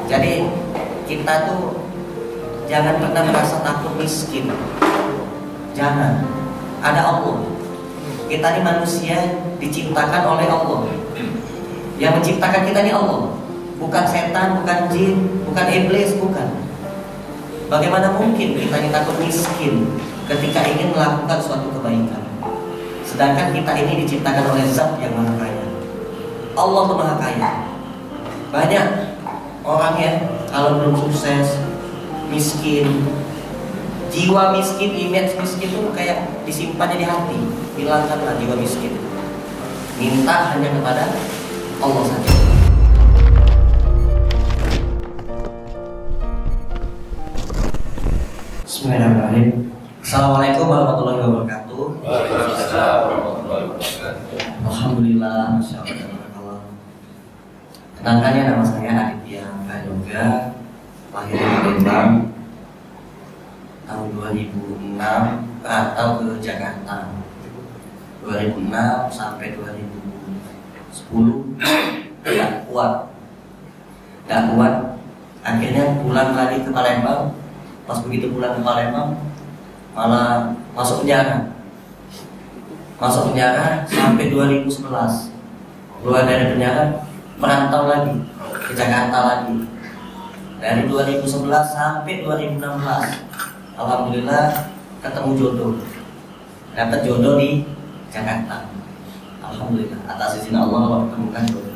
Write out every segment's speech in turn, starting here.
Jadi kita tuh jangan pernah merasa takut miskin. Jangan. Ada Allah. Kita ini manusia diciptakan oleh Allah. Yang menciptakan kita ini Allah. Bukan setan, bukan jin, bukan iblis, bukan. Bagaimana mungkin kita ini takut miskin ketika ingin melakukan suatu kebaikan? Sedangkan kita ini diciptakan oleh Zat yang Maha Kaya. Allah itu Maha Kaya. Banyak orang ya kalau belum sukses, miskin, jiwa miskin, image miskin itu kayak disimpannya di hati. Hilangkanlah jiwa miskin. Minta hanya kepada Allah saja. Bismillahirrahmanirrahim. Assalamualaikum warahmatullahi wabarakatuh. Waalaikumsalam warahmatullahi wabarakatuh. Alhamdulillah, masya Allah. Kenalkannya, nama saya Aditya Prayoga, lahir di Palembang tahun 2006, atau ke Jakarta 2006 sampai 2010. Tidak kuat. Akhirnya pulang lagi ke Palembang. Pas begitu pulang ke Palembang, malah masuk penjara sampai 2011. Keluar dari penjara, merantau lagi ke Jakarta lagi. Dari 2011 sampai 2016, alhamdulillah ketemu jodoh, dapat jodoh di Jakarta. Alhamdulillah, atas izin Allah ketemukan jodoh.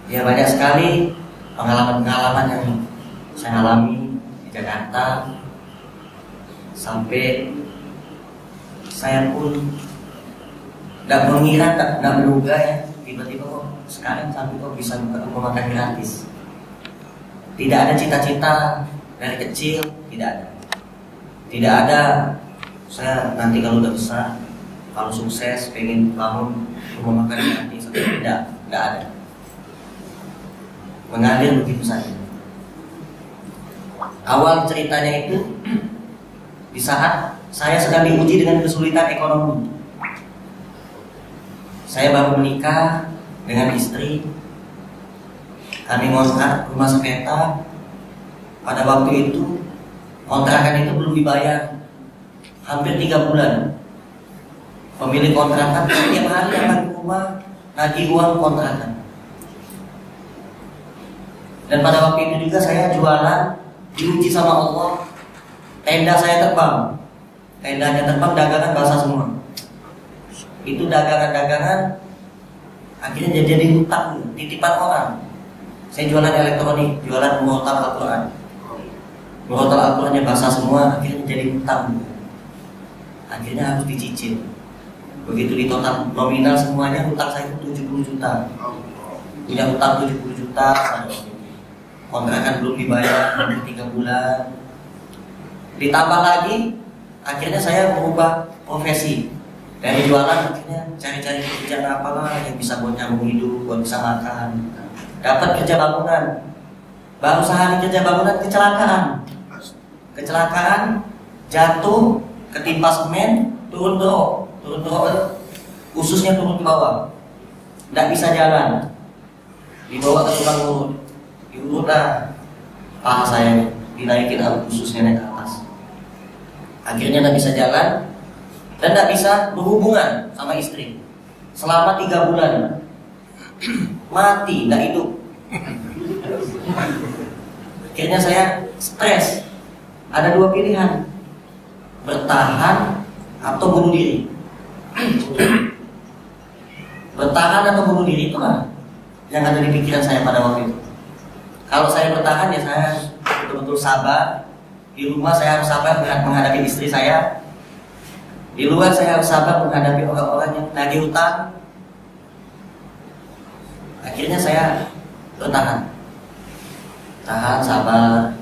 Ya, banyak sekali pengalaman-pengalaman yang saya alami di Jakarta, sampai saya pun tidak mengira, tidak menduga ya, tiba-tiba kok sekarang sampai kok bisa rumah makan gratis. Tidak ada cita-cita dari kecil, tidak ada. Saya nanti kalau udah besar, kalau sukses pengen bangun rumah makan gratis, tidak ada. Mengalir begitu saja. Awal ceritanya itu di saat saya sedang diuji dengan kesulitan ekonomi. Saya baru menikah dengan istri. Kami ngontrak rumah sepetak. Pada waktu itu kontrakan itu belum dibayar hampir 3 bulan. Pemilik kontrakan setiap hari akan ke rumah nagih uang kontrakan. Dan pada waktu itu juga saya jualan, diuji sama Allah. Tenda saya terbang, tendanya terbang, dagangan basah semua. Itu dagangan akhirnya jadi hutang, titipan orang. Saya jualan elektronik, jualan murotal Al-Quran. Murotal Al-Qurannya basah semua, akhirnya jadi hutang. Akhirnya harus dicicil. Begitu di total nominal semuanya, hutang saya itu 70 juta. Punya hutang 70 juta. Kontrakan belum dibayar hampir 3 bulan. Ditambah lagi, akhirnya saya merubah profesi. Dari jualan akhirnya cari-cari pekerjaan apalah yang bisa buat nyambung hidup, buat bisa makan. Dapat kerja bangunan. Baru sehari kerja bangunan kecelakaan, jatuh, ketimpa semen, turun drop, ususnya turun ke bawah. Tidak bisa jalan. Dibawa ke tukang urut. Diurutlah paha saya, dinaikin ususnya naik ke atas. Akhirnya tidak bisa jalan dan tidak bisa berhubungan sama istri selama 3 bulan. Mati, tidak hidup. Akhirnya saya stres. Ada 2 pilihan, bertahan atau bunuh diri. Bertahan atau bunuh diri, itulah yang ada di pikiran saya pada waktu itu. Kalau saya bertahan ya saya betul-betul sabar. Di rumah saya harus sabar menghadapi istri saya. Di luar saya harus sabar menghadapi orang-orang yang nagih hutang. Akhirnya saya bertahan. Tahan, sabar.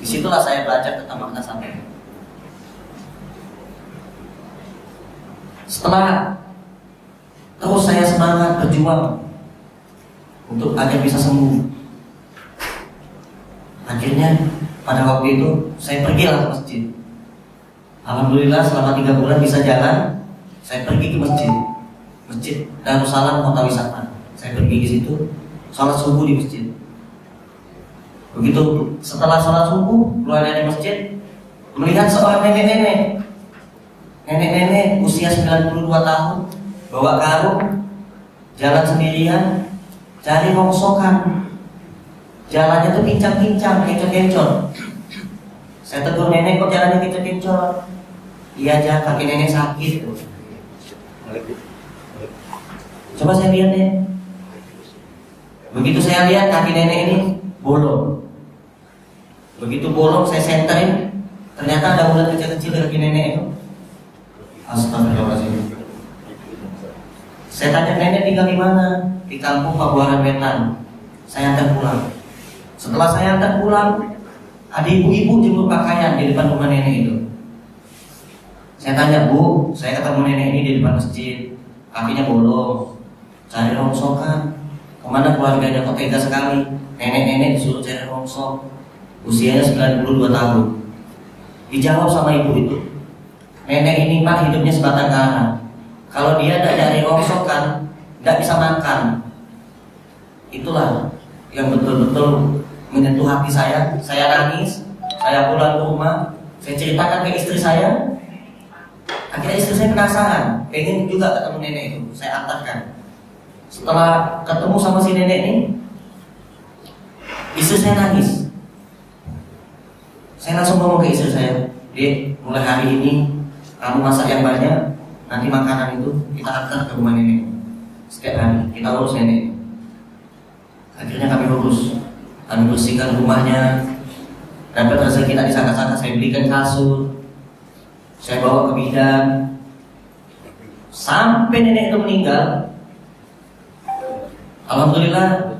Disitulah saya belajar tentang makna sabar. Setelah terus saya semangat berjuang untuk agar bisa sembuh. Akhirnya pada waktu itu saya pergilah ke masjid. Alhamdulillah selama 3 bulan bisa jalan. Saya pergi ke masjid Darussalam Kota Wisata. Saya Saya pergi ke situ, sholat subuh di masjid. Begitu setelah sholat subuh keluar dari masjid, melihat seorang nenek-nenek usia 92 tahun, bawa karung, jalan sendirian, cari rongsokan. Jalannya tuh pincang-pincang, kencot-kencot. Saya tegur, nenek kok jalannya kencot-kencot? Iya aja, kaki nenek sakit. Coba saya lihat deh. Begitu saya lihat kaki nenek ini bolong. Begitu bolong saya senterin, ternyata ada ular kecil-kecil di kaki nenek itu. Astagfirullahaladzim. Saya tanya, nenek tinggal di mana? Di kampung Pabuaran Wetan. Saya antar pulang. Setelah saya antar pulang, ada ibu-ibu jemur pakaian di depan rumah nenek itu. Saya tanya, Bu, saya ketemu nenek ini di depan masjid, kakinya bolong, cari rongsokan. Kemana keluarganya, kok tega sekali? Nenek-nenek disuruh cari rongsok, usianya 92 tahun. Dijawab sama ibu itu, nenek ini Pak hidupnya sebatang kara. Kalau dia tidak cari rongsokan, tidak bisa makan. Itulah yang betul-betul menyentuh hati saya. Saya nangis, saya pulang ke rumah, saya ceritakan ke istri saya. Akhirnya istri saya penasaran, pengen juga ketemu nenek itu. Saya antarkan. Setelah ketemu sama si nenek ini, istri saya nangis. Saya langsung ngomong ke istri saya, Dek, mulai hari ini kamu masak yang banyak, nanti makanan itu kita antar ke rumah nenek. Setiap hari kita urus nenek. Akhirnya kami urus, kami bersihkan rumahnya. Dapat rezeki kita disangka-sangka, saya belikan kasur, saya bawa ke bidan. Sampai nenek itu meninggal, alhamdulillah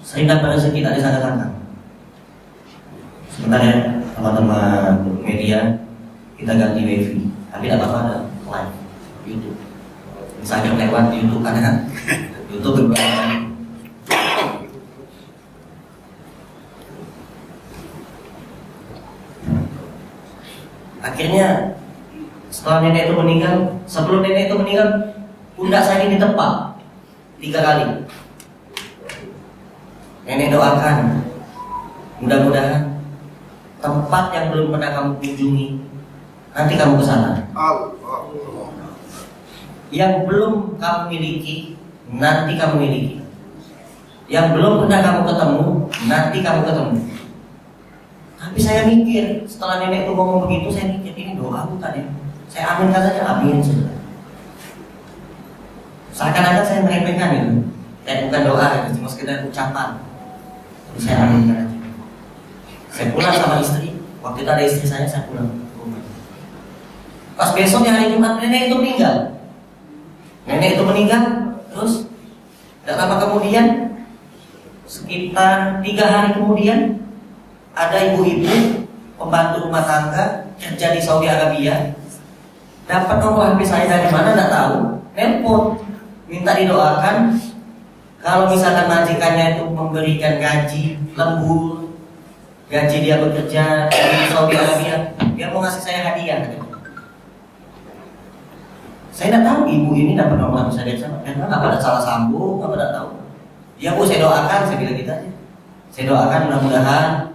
sering dapat rezeki tak disangka-sangka. Sebentar ya teman-teman media, kita ganti wifi. Tapi tidak apa-apa, ada live YouTube. Misalnya lewat YouTube kan? YouTube beberapa kali. Akhirnya setelah nenek itu meninggal, sebelum nenek itu meninggal, pundak saya ini ditepak 3 kali. Nenek doakan, mudah-mudahan tempat yang belum pernah kamu kunjungi, nanti kamu ke sana. Yang belum kamu miliki, nanti kamu miliki. Yang belum pernah kamu ketemu, nanti kamu ketemu. Tapi saya mikir, setelah nenek itu ngomong begitu, saya mikir, ini doa bukan ya? Saya aminkan saja, amin saja. Seakan-akan saya meremehkan itu. Bukan doa, cuma sekedar ucapan. Jadi saya aminkan aja. Saya pulang sama istri. Waktu itu ada istri saya pulang ke rumah. Pas besoknya hari Jumat, nenek itu meninggal. Nenek itu meninggal, terus tidak lama kemudian, sekitar 3 hari kemudian, ada ibu-ibu pembantu rumah tangga kerja di Saudi Arabia, dapat nomor HP saya dari mana tidak tahu, nelpon minta didoakan kalau misalkan majikannya itu memberikan gaji lembur, gaji dia bekerja di Saudi Arabia, dia mau ngasih saya hadiah. Saya tidak tahu ibu ini dapat nomor HP saya dari sana. Karena apa ada salah sambung, apa tidak tahu. Ya Bu, saya doakan, saya bilang gitu aja. Saya doakan mudah-mudahan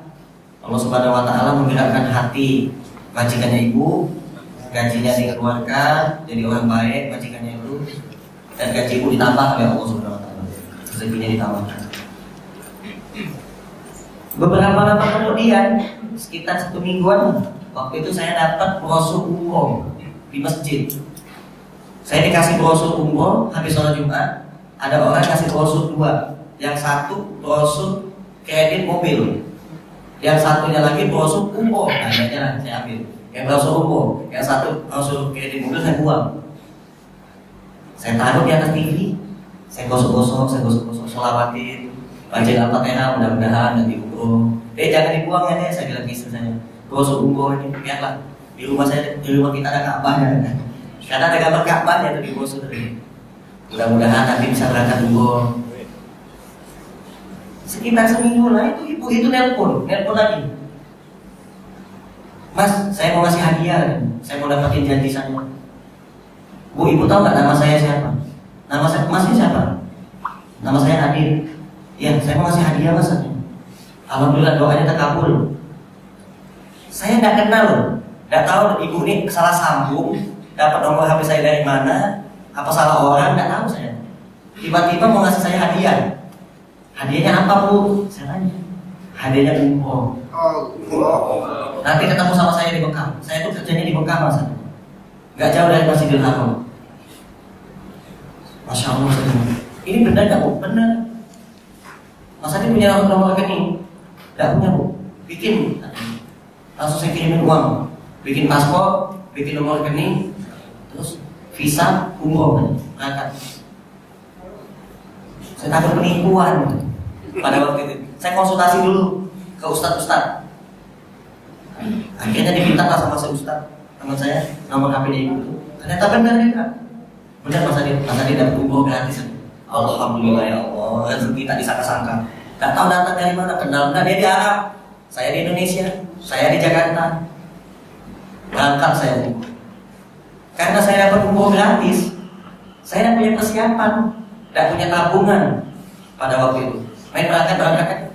Allah Subhanahu wa Ta'ala menggerakkan hati majikannya ibu, gajinya dikeluarkan, jadi orang baik majikannya itu, dan gaji ibu ditambah oleh Allah Subhanahu wa Ta'ala, rezekinya ditambahkan. Beberapa lama kemudian, sekitar 1 mingguan, waktu itu saya dapat brosur umroh di masjid. Saya dikasih brosur umroh habis sholat Jumat. Ada orang kasih brosur 2, yang satu brosur kredit mobil, yang satunya lagi brosur umroh. Nah, saya ambil yang brosur umroh, yang satu brosur kredit mobil saya buang. Saya taruh di atas TV, saya gosok-gosok, sholawatin, baca Al-Fatihah, mudah-mudahan nanti umroh. Jangan dibuang ya deh, saya bilang ke istri saya. Brosur umroh ini biarlah di rumah saya, di rumah kita ada Ka'bahnya, karena ada gambar Ka'bahnya itu di brosur ini. Mudah-mudahan nanti bisa berangkat umroh. Sekitar seminggu lah itu ibu itu nelpon lagi. Mas, saya mau ngasih hadiah, saya mau dapatin janji saya. Bu, ibu tahu nggak nama saya siapa? Nama saya masih siapa? nama saya Adit. Ya, saya mau kasih hadiah mas. Alhamdulillah doanya terkabul. Saya nggak kenal loh, nggak tahu ibu ini salah sambung, dapat nomor HP saya dari mana, apa salah orang, nggak tahu saya. Tiba-tiba mau ngasih saya hadiah. Hadiahnya apa bu? Saya tanya. Hadiahnya umroh. Nanti ketemu sama saya di Mekah. Saya tuh kerjanya di Mekah mas. Nggak jauh dari Masjidil Haram. Masya Allah. Ini benar nggak bu? Benar. Mas Adi punya nomor rekening? Tidak punya bu. Bikin. Langsung saya kirimin uang. Bikin paspor, bikin nomor rekening, terus visa umroh berangkat. Saya takut penipuan pada waktu itu. Saya konsultasi dulu ke ustadz. Akhirnya diminta lah sama si ustadz teman saya nomor HP-nya ibu itu. Ternyata benar ya. Benar Mas Adi dapat umroh gratis. Alhamdulillah ya Allah, rezeki tak disangka-sangka. Gak tahu datang dari mana, kenal nggak dia di Arab, saya di Indonesia, saya di Jakarta. Berangkat saya umroh. Karena saya dapat umroh gratis, saya tidak punya persiapan, tidak punya tabungan pada waktu itu. Main berangkat.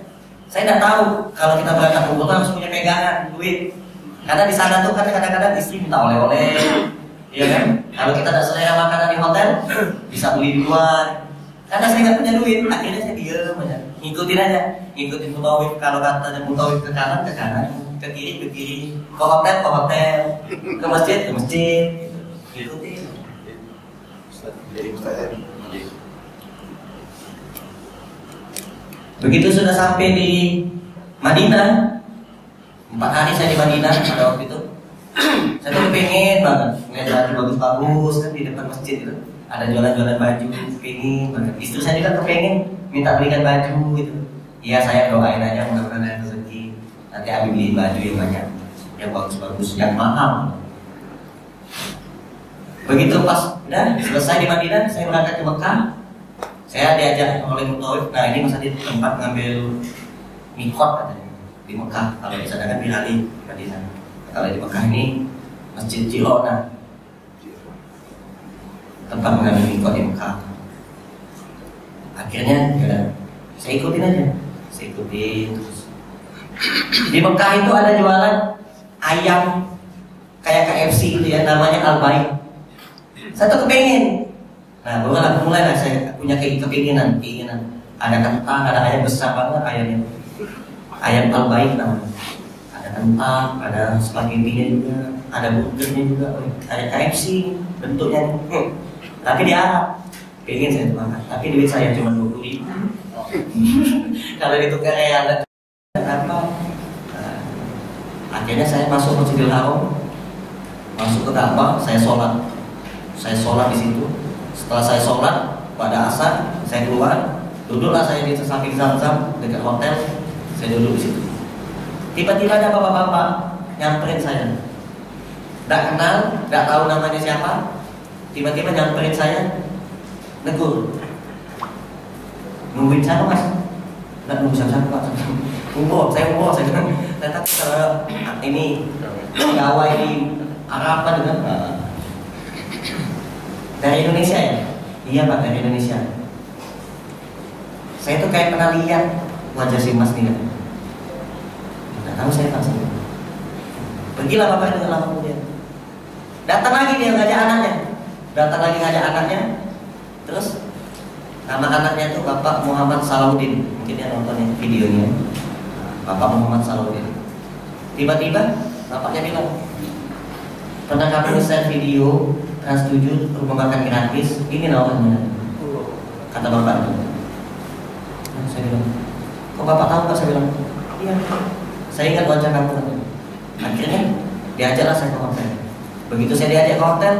Saya tidak tahu kalau kita berangkat umroh harus punya pegangan duit. Karena di sana tuh kadang-kadang istri minta oleh-oleh, iya kan? Kalau kita tidak selera makanan di hotel, bisa beli di luar. Karena saya nggak punya duit, akhirnya saya diam aja, ngikutin mutawif. Kalau katanya mutawif ke kanan, ke kiri, ke hotel, ke masjid, ngikutin. Begitu sudah sampai di Madinah, 4 hari saya di Madinah pada waktu itu. Saya tuh pengen banget ngeliat baju bagus-bagus kan di depan masjid gitu. Ada jualan-jualan baju, pengen banget. Istri saya juga kepengen minta belikan baju gitu. Iya saya doain aja mudah-mudahan ada rezeki. Nanti Abi beli baju yang banyak, yang bagus-bagus, yang mahal. Begitu pas udah selesai di Madinah, saya berangkat ke Mekah. Saya diajak oleh mutawif. Nah ini masa di tempat ngambil mikot katanya di Mekah. Kalau di sana kan di Madinah. Kalau di Mekah ini Masjid Cilona, tempat mengambil mikot di Mekah. Akhirnya ya, saya ikutin aja. Terus. Di Mekah itu ada jualan ayam kayak KFC gitu ya, namanya Al-Baik. Saya tuh kepengen. Nah mulai saya punya keinginan. Ada kentang, ada ayam besar banget ayamnya. Ayam Al-Baik namanya. Ada kentang, ada spaghettinya juga, ada burgernya juga, ada KFC bentuknya. Tapi di Arab, pengen saya tuh makan. Tapi duit saya cuma 20.000. Kalau ditukar real apa? Akhirnya saya masuk Masjidil Haram, masuk ke Ka'bah, saya sholat di situ. Setelah saya sholat pada asar, saya keluar, duduklah saya di samping Zam-Zam dekat hotel, saya duduk di situ. Tiba-tiba ada bapak-bapak nyamperin saya, nggak kenal, nggak tahu namanya siapa. Tiba-tiba nyamperin saya, negur, nungguin siapa mas? Nggak nunggu siapa pak? Saya bilang, ternyata ini pegawai di Arab kan dengan dari Indonesia ya? Iya pak, dari Indonesia. Saya tuh kayak pernah lihat wajah si mas nih kan. Nggak tahu saya tak sih. Pergilah bapak itu lama kemudian. Datang lagi dia ngajak anaknya. Terus nama anaknya itu Bapak Muhammad Salahuddin. Mungkin dia nonton videonya. Bapak Muhammad Salahuddin. Tiba-tiba bapaknya bilang, pernah kamu share video Trans 7 rumah makan gratis? Ini namanya. Kata bapak itu. Nah, saya bilang, kok bapak tahu pak? Saya bilang, iya. Saya ingat wajah kamu. Akhirnya diajaklah saya ke hotel. Begitu saya diajak ke hotel,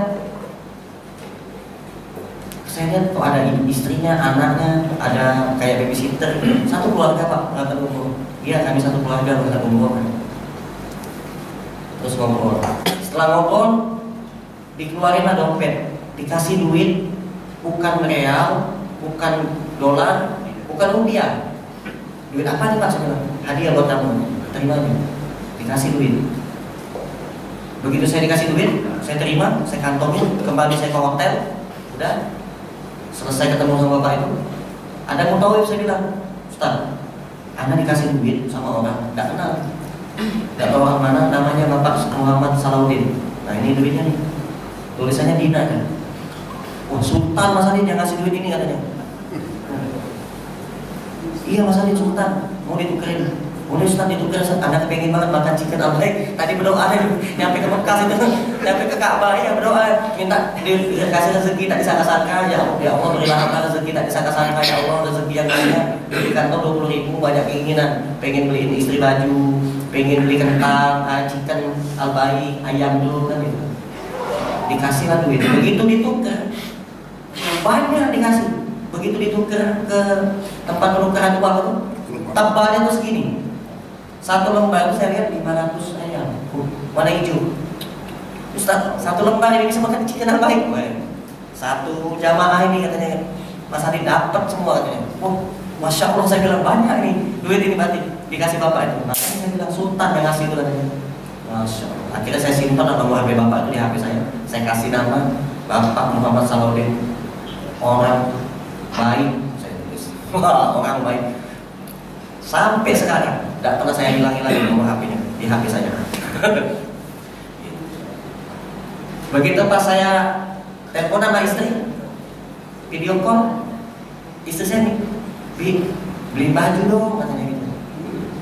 saya lihat kok ada istrinya, anaknya, ada kayak babysitter. Satu keluarga pak, berangkat umroh. Iya kami satu keluarga berangkat umroh. Terus ngobrol. Setelah ngobrol, dikeluarinlah dompet, dikasih duit, bukan real, bukan dolar, bukan rupiah. Duit apa nih pak? Saya bilang, hadiah buat kamu, terima aja. Dikasih duit. Begitu saya dikasih duit, saya terima, saya kantongin, kembali saya ke hotel. Udah selesai ketemu sama bapak itu, Ada mutawif, saya bilang, Ustaz, Anda dikasih duit sama orang, nggak kenal, nggak tahu orang mana, namanya Bapak Muhammad Salahuddin. Nah ini duitnya nih, tulisannya Dina kan. Wah, Sultan Mas Adin yang ngasih duit ini katanya. Iya Mas Adin, Sultan, mau ditukerin. Boleh Ustaz ditukerin, Anda pengen banget makan chicken al-baik. Tadi berdoa nyampe ke Mekah itu, nyampe ke Ka'bah ya berdoa, minta dikasih rezeki tak disangka-sangka. Ya Allah, berilah hamba rezeki tak disangka-sangka. Ya Allah, rezeki yang banyak. Di kantong 20.000, banyak keinginan. Pengen beliin istri baju, pengen beli kentang, chicken al-baik, ayam dulu kan itu. Dikasih lah duit. Begitu dituker, banyak dikasih. Begitu dituker ke tempat penukaran uang itu, tebalnya tuh segini. Satu lembar itu saya lihat 500 ayam, warna hijau. Ustaz, satu lembar ini bisa makan chicken al-baik. Satu jamaah ini katanya Mas Adi dapat semua katanya. Wah, Masya Allah, saya bilang banyak nih duit ini berarti dikasih bapak itu. Makanya saya bilang Sultan yang ngasih itu katanya. Masya Allah. Akhirnya saya simpan nomor HP bapak itu di HP saya. Saya kasih nama Bapak Muhammad Salahuddin, orang baik. Saya tulis, wah, orang baik. Sampai sekarang tidak pernah saya hilang-hilangin nomor HP-nya di HP saya. Begitu pas saya telepon sama istri, video call, istri saya nih, beli baju dong katanya gitu.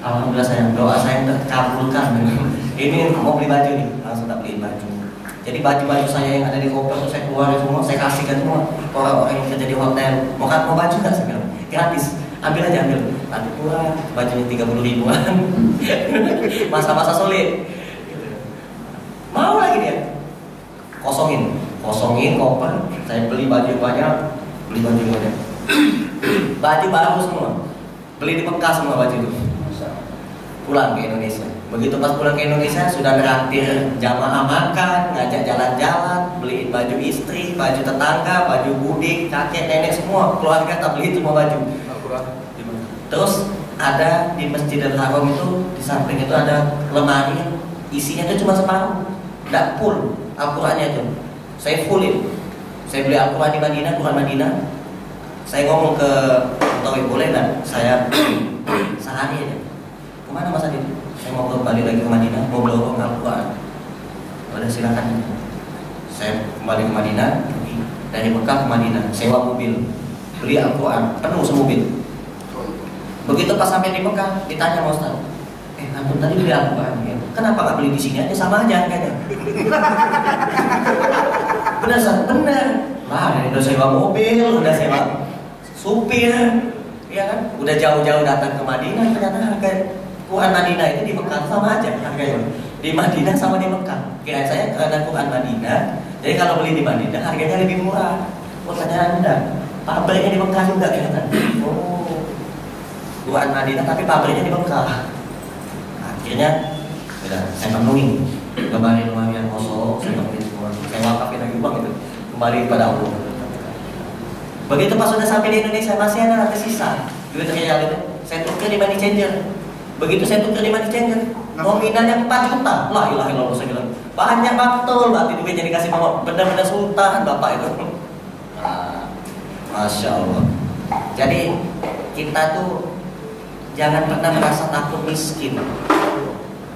Alhamdulillah sayang, doa saya terkabulkan. Ini mau beli baju nih, langsung tak beliin baju. Jadi baju-baju saya yang ada di koper itu saya keluarin semua, saya kasihkan semua orang-orang yang kerja di hotel. Mau baju nggak? Saya bilang gratis. Ambil aja, ambil. Nanti pulang bajunya 30 ribuan. Masa-masa sulit. Mau lagi dia. Kosongin koper. Saya beli baju banyak, baju baru semua. Beli di Mekah semua baju itu. Pulang ke Indonesia. Begitu pas pulang ke Indonesia sudah traktir jamaah makan, ngajak jalan-jalan, beliin baju istri, baju tetangga, baju budik, kakek, nenek semua, keluarga tak beli semua baju. Terus ada di Masjidil Haram itu, di samping itu ada lemari, isinya itu cuma separuh, tidak full Al-Qurannya itu. Saya fullin. Saya beli Al-Quran di Madinah, Quran Madinah. Saya ngomong ke Tauhid, boleh nggak saya sehari aja? Kemana Mas Adit? Saya mau kembali lagi ke Madinah, mau belorong Al-Quran. Udah silakan. Saya kembali ke Madinah, dari Mekah ke Madinah, sewa mobil, beli Al-Quran, penuh semobil. Begitu pas sampai di Mekah, ditanya sama Ustaz, antum tadi beli Al-Quran ya? Kenapa nggak beli di sini aja, sama aja harganya? Benar Ustaz? Benar. Lah, udah sewa mobil, udah sewa supir, ya kan? Udah jauh-jauh datang ke Madinah, ternyata harga Quran Madinah itu di Mekah sama aja harganya. Di Madinah sama di Mekah. Kira saya karena Quran Madinah, jadi kalau beli di Madinah harganya lebih murah. Oh ternyata Anda, pabriknya di Mekah juga kelihatan. Oh, Quran Madinah tapi pabriknya di Mekah. Akhirnya, udah saya penuhi lemari-lemari yang kosong, saya penuhi semua. Saya wakafin lagi uang itu kembali kepada Allah. Begitu pas sudah sampai di Indonesia masih ada tersisa duit real itu, saya tukar di money changer. Begitu saya tukar di money changer, nominalnya 4 juta. La ilaha illallah, saya bilang banyak betul berarti duitnya dikasih mama, benar-benar sultan bapak itu. Masya Allah. Jadi kita tuh jangan pernah merasa takut miskin.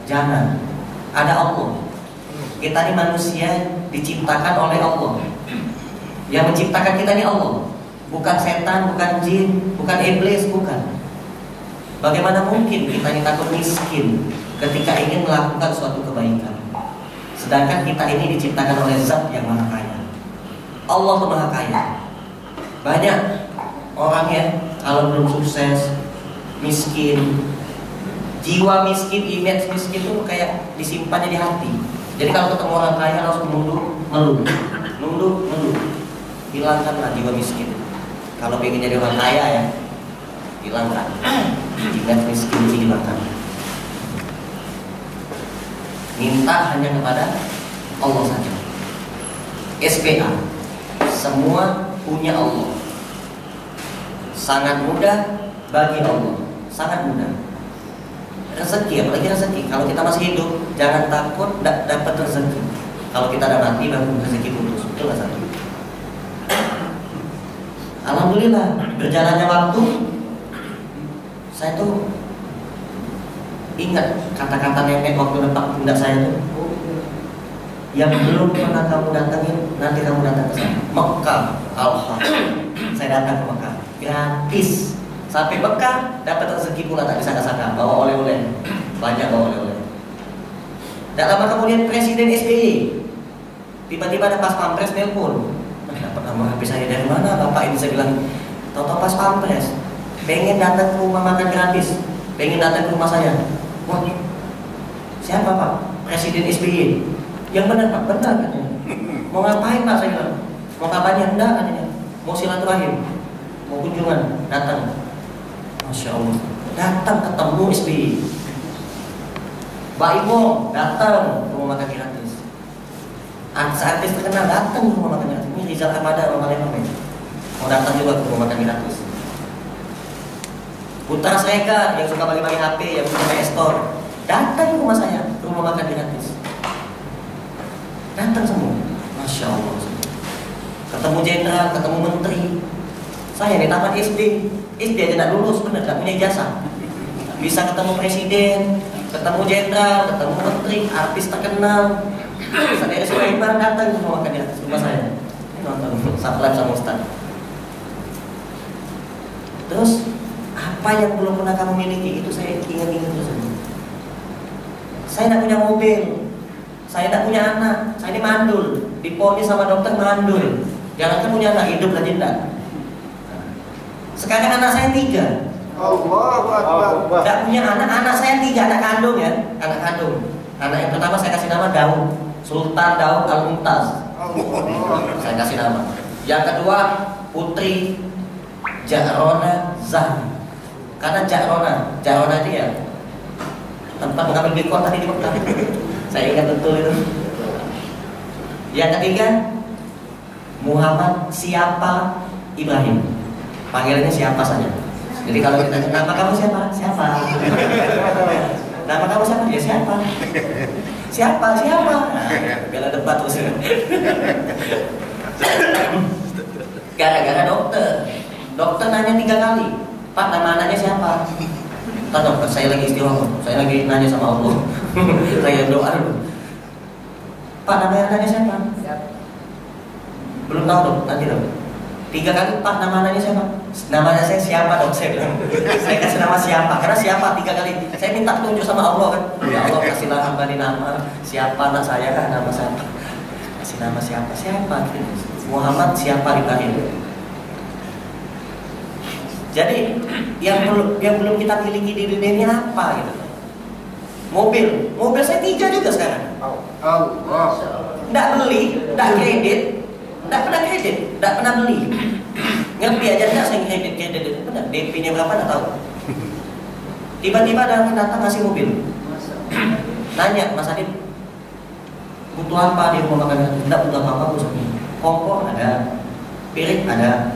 Jangan. Ada Allah. Kita ini manusia diciptakan oleh Allah. Yang menciptakan kita ini Allah. Bukan setan, bukan jin, bukan iblis, bukan. Bagaimana mungkin kita ini takut miskin ketika ingin melakukan suatu kebaikan? Sedangkan kita ini diciptakan oleh Zat yang Maha Kaya. Allah itu Maha Kaya. Banyak orang ya kalau belum sukses, miskin, jiwa miskin, image miskin itu kayak disimpannya di hati. Jadi kalau ketemu orang kaya langsung nunduk. Hilangkanlah jiwa miskin. Kalau pengen jadi orang kaya ya, hilangkan. Image miskin hilangkan. Minta hanya kepada Allah saja. SPA, semua punya Allah. Sangat mudah bagi Allah, sangat mudah. Rezeki, apalagi rezeki. Kalau kita masih hidup, jangan takut tidak dapat rezeki. Kalau kita ada mati, baru rezeki putus. Itulah satu. Alhamdulillah berjalannya waktu, saya tuh ingat kata-kata nenek waktu nempak pundak saya tuh, yang belum pernah kamu datangin, nanti kamu datang ke sana. Mekah, alhamdulillah, saya datang ke Mekah, gratis. Sampai Mekah dapat rezeki pula tak disangka-sangka, bawa oleh-oleh, banyak bawa oleh-oleh. Tak lama kemudian Presiden SBY tiba-tiba ada pas pampres nelpon, dapat nomor HP saya dari mana bapak ini? Saya bilang, tahu-tahu pas pampres, pengen datang ke rumah makan gratis, pengen datang ke rumah saya. Wah, siapa pak? Presiden SBY. Yang benar pak, benar katanya. Mau ngapain pak? Saya bilang, mau kabarnya? Enggak katanya, mau silaturahim, mau kunjungan, datang. Masya Allah, datang ketemu SBY. Mbak Ibu datang ke rumah makan gratis. Artis terkenal datang ke rumah makan gratis. Ini Rizal Armada, Mama Lemang mau datang juga ke rumah makan gratis. Putra Sregar yang suka bagi-bagi HP, yang punya PS Store, datang ke rumah saya, ke rumah makan gratis. Datang semua, Masya Allah. Ketemu jenderal, ketemu menteri. Saya di taman SD aja tidak lulus, benar, tidak punya ijazah. Bisa ketemu presiden, ketemu jenderal, ketemu menteri, artis terkenal. Saya dari Sulaiman datang ke rumah makan gratis rumah saya. Nonton Satlan sama Ustaz. Terus apa yang belum pernah kamu miliki itu saya ingat-ingat terus. Saya tidak punya mobil, saya tidak punya anak, saya ini mandul, diponis sama dokter mandul. Jangan punya anak, hidup lagi tidak. Sekarang anak saya 3. Tidak punya anak saya 3, anak kandung ya, anak kandung. Anak yang pertama saya kasih nama Daud, Sultan Daud Al-Mumtaz. Saya kasih nama. Yang kedua Putri Ja'rona Zahra. Karena Ja'rona itu ya tempat mengambil Bitcoin tadi di Mekah. Saya ingat betul itu. Yang ketiga Muhammad siapa Ibrahim. Panggilannya siapa saja. Jadi kalau kita nama kamu siapa? Siapa? Nama kamu siapa? Ya siapa? Siapa? Bela debat terus. Gara-gara dokter nanya 3 kali, Pak nama anaknya siapa? Pak dokter saya lagi istighfar, saya lagi nanya sama Allah. Saya doa dulu. Pak nama anaknya siapa? Belum tahu dok, nanti dok. 3 kali, Pak nama anaknya siapa? Namanya saya siapa dok? Saya bilang, saya kasih nama siapa? Karena siapa 3 kali. Saya minta petunjuk sama Allah kan. Ya Allah kasihlah hamba di nama siapa anak saya kan, nama siapa? Kasih nama siapa? Muhammad siapa Ibrahim. Jadi yang belum kita miliki di dunia ini apa gitu? Mobil saya 3 juga sekarang. Nggak beli, nggak kredit, nggak pernah beli. Ngerti aja nggak saya kredit itu benar. DP-nya berapa nggak tahu. Tiba-tiba ada orang datang ngasih mobil. Nanya, Mas Adit, butuh apa di rumah makan? Nggak butuh apa-apa, kompor ada, piring ada,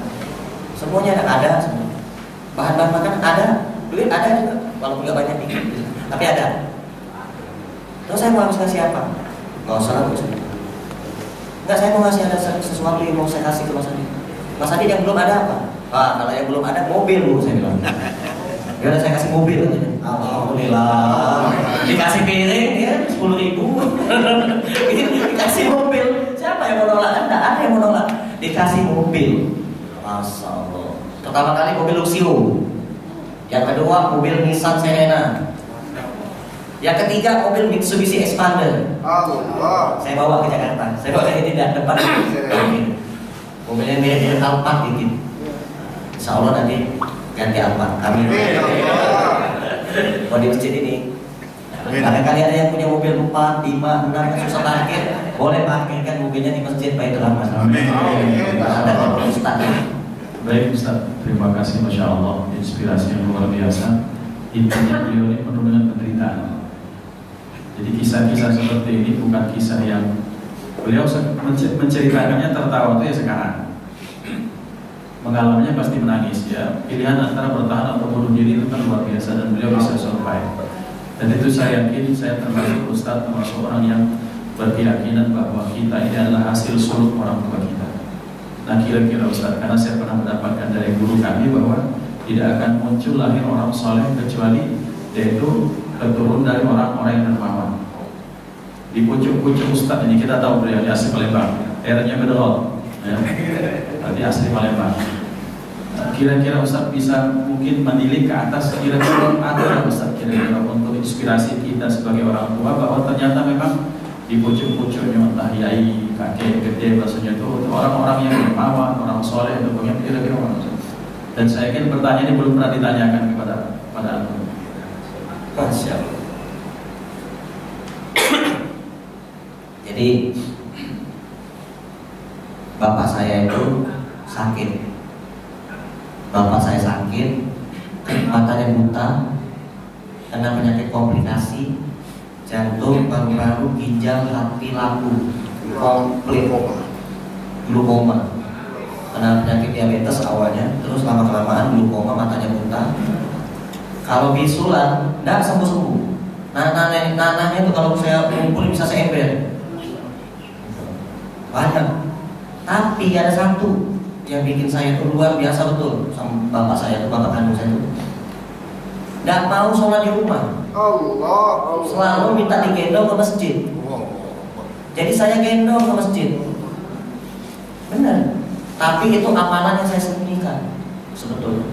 semuanya ada semua. Bahan-bahan makan ada, duit ada juga, walaupun nggak banyak dikit, tapi ada. Terus saya mau ngasih apa? Nggak usah lah, nggak, saya mau ngasih ada sesuatu yang mau saya kasih ke Mas Adi. Mas Adi yang belum ada apa? Kalau yang belum ada mobil bu, saya bilang. Ya udah saya kasih mobil aja. Alhamdulillah. Dikasih piring ya 10.000. Dikasih mobil. Siapa yang mau nolak? Enggak ada yang mau nolak. Dikasih mobil. Masya Allah. Pertama kali mobil Luxio. Yang kedua mobil Nissan Serena. Yang ketiga mobil Mitsubishi Expander. Saya bawa ke Jakarta. Saya bawa ke tidak depan. Mobilnya mirip-mirip Alphard dikit. Insya Allah nanti ganti Alphard. Amin. Mau di masjid ini. Barangkali ada yang punya mobil 4, 5, 6 susah parkir, boleh parkirkan mobilnya di masjid Baitul Aman. Ada Ustaz. Baik Ustaz, terima kasih, Masya Allah, inspirasi yang luar biasa. Intinya beliau ini penuh dengan penderitaan. Jadi kisah-kisah seperti ini bukan kisah yang beliau menceritakannya tertawa itu ya sekarang. Mengalaminya pasti menangis ya. Pilihan antara bertahan atau bunuh diri itu kan luar biasa dan beliau bisa survive. Dan itu saya yakin, saya termasuk Ustaz, termasuk orang yang berkeyakinan bahwa kita ini adalah hasil suluk orang tua kita. Nah kira-kira Ustaz, karena saya pernah mendapatkan dari guru kami bahwa tidak akan muncul lahir orang soleh kecuali yaitu keturun dari orang-orang yang dermawan. Di pucuk-pucuk Ustaz ini kita tahu beliau di asli Palembang, R-nya Bedolot, ya. Berarti asli Palembang. Kira-kira Ustaz bisa mungkin menilik ke atas, kira-kira ada Ustaz kira-kira untuk inspirasi kita sebagai orang tua bahwa ternyata memang di pucuk-pucuknya entah yai, kakek, gede, bahasanya itu orang-orang yang dermawan, orang soleh, itu kira-kira orang. Dan saya yakin pertanyaan ini belum pernah ditanyakan kepada antum. Masya Allah. Jadi bapak saya itu sakit. Bapak saya sakit, matanya buta, karena penyakit komplikasi jantung, paru-paru, ginjal, hati, lambung, komplit, glukoma. Karena penyakit diabetes awalnya, terus lama-kelamaan glukoma, matanya buta. Kalau bisulan, tidak sembuh-sembuh. Nanahnya tuh kalau saya kumpul bisa seember. Banyak. Tapi ada satu yang bikin saya tuh luar biasa betul sama bapak saya tuh, bapak kandung saya tuh. Tidak mau sholat di rumah. Allah. Selalu minta digendong ke masjid. Jadi saya gendong ke masjid. Benar. Tapi itu amalan yang saya sembunyikan sebetulnya.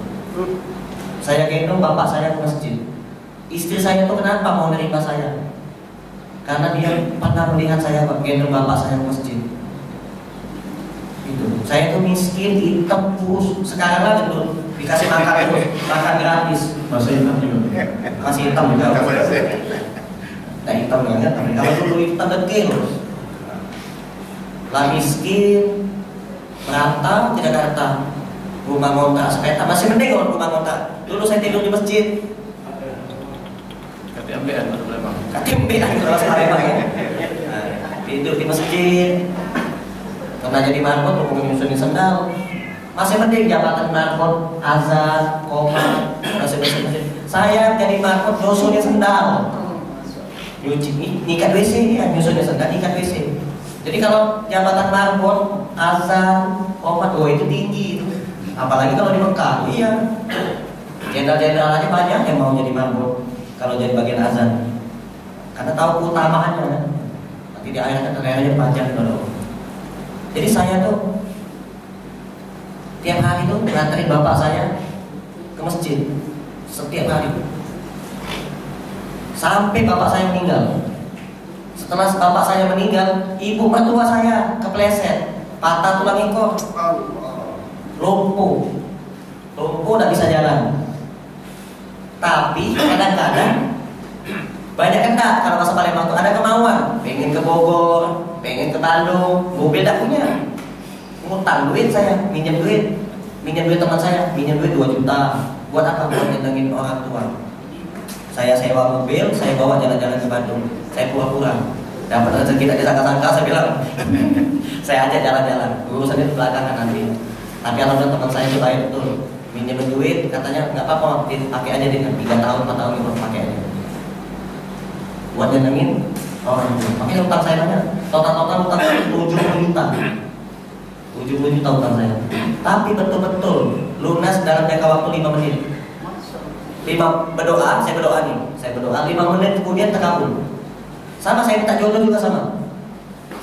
Saya gendong bapak saya ke masjid. Istri saya tuh kenapa mau nerima saya? Karena dia pernah melihat saya gendong bapak saya ke masjid. Itu. Saya tuh miskin, hitam, kurus. Sekarang lagi tuh dikasih makan terus, makan gratis. Masih hitam juga. Masih hitam juga. Nah hitam banget, tapi kalau dulu hitam dekil. Lah miskin, merantau ke Jakarta, rumah ngontrak sepeta, masih mending kalau rumah ngontrak. Dulu saya tidur di masjid. KTMBN atau berapa? KTMBN kalau Palembang ya. Nah, tidur di masjid. Pernah jadi marbot, mau nyusunin sendal. Masih mending jabatan marbot, azan, koma, masih. Saya jadi marbot nyusunin sendal. Nyuci, ikat WC ya, nyusunin sendal, ikat WC. Jadi kalau jabatan marbot, azan, koma, oh itu tinggi itu. Apalagi kalau di Mekah, iya. Jenderal-jenderal aja banyak yang mau jadi marbot kalau jadi bagian azan. Karena tahu keutamaannya. Nanti di akhirat kekayaan panjang kalau. Jadi saya tuh tiap hari tuh nganterin bapak saya ke masjid setiap hari sampai bapak saya meninggal. Setelah bapak saya meninggal, ibu mertua saya kepleset, patah tulang ekor, lumpuh, tidak bisa jalan. Tapi kadang-kadang banyak enggak kalau masa Palembang tuh ada kemauan, pengen ke Bogor, pengen ke Bandung, mobil tak punya, ngutang duit saya, minjem duit teman saya, minjem duit 2 juta, buat apa? Buat nyenengin orang tua. Saya sewa mobil, saya bawa jalan-jalan ke Bandung, saya pura-pura dapat rezeki tak disangka-sangka, saya bilang, saya ajak jalan-jalan, urusannya belakangan nanti. Tapi alhamdulillah teman saya itu baik betul, minjem duit, katanya nggak apa-apa, pakai aja dengan 3 tahun 4 tahun itu pakai aja. Buat nyenengin orang tua. Makanya utang saya banyak. Total utang saya 70 juta. 70 juta utang saya. Tapi betul-betul lunas dalam jangka waktu 5 menit. 5 berdoa, saya berdoa nih. Saya berdoa 5 menit kemudian terkabul. Sama saya minta jodoh juga sama.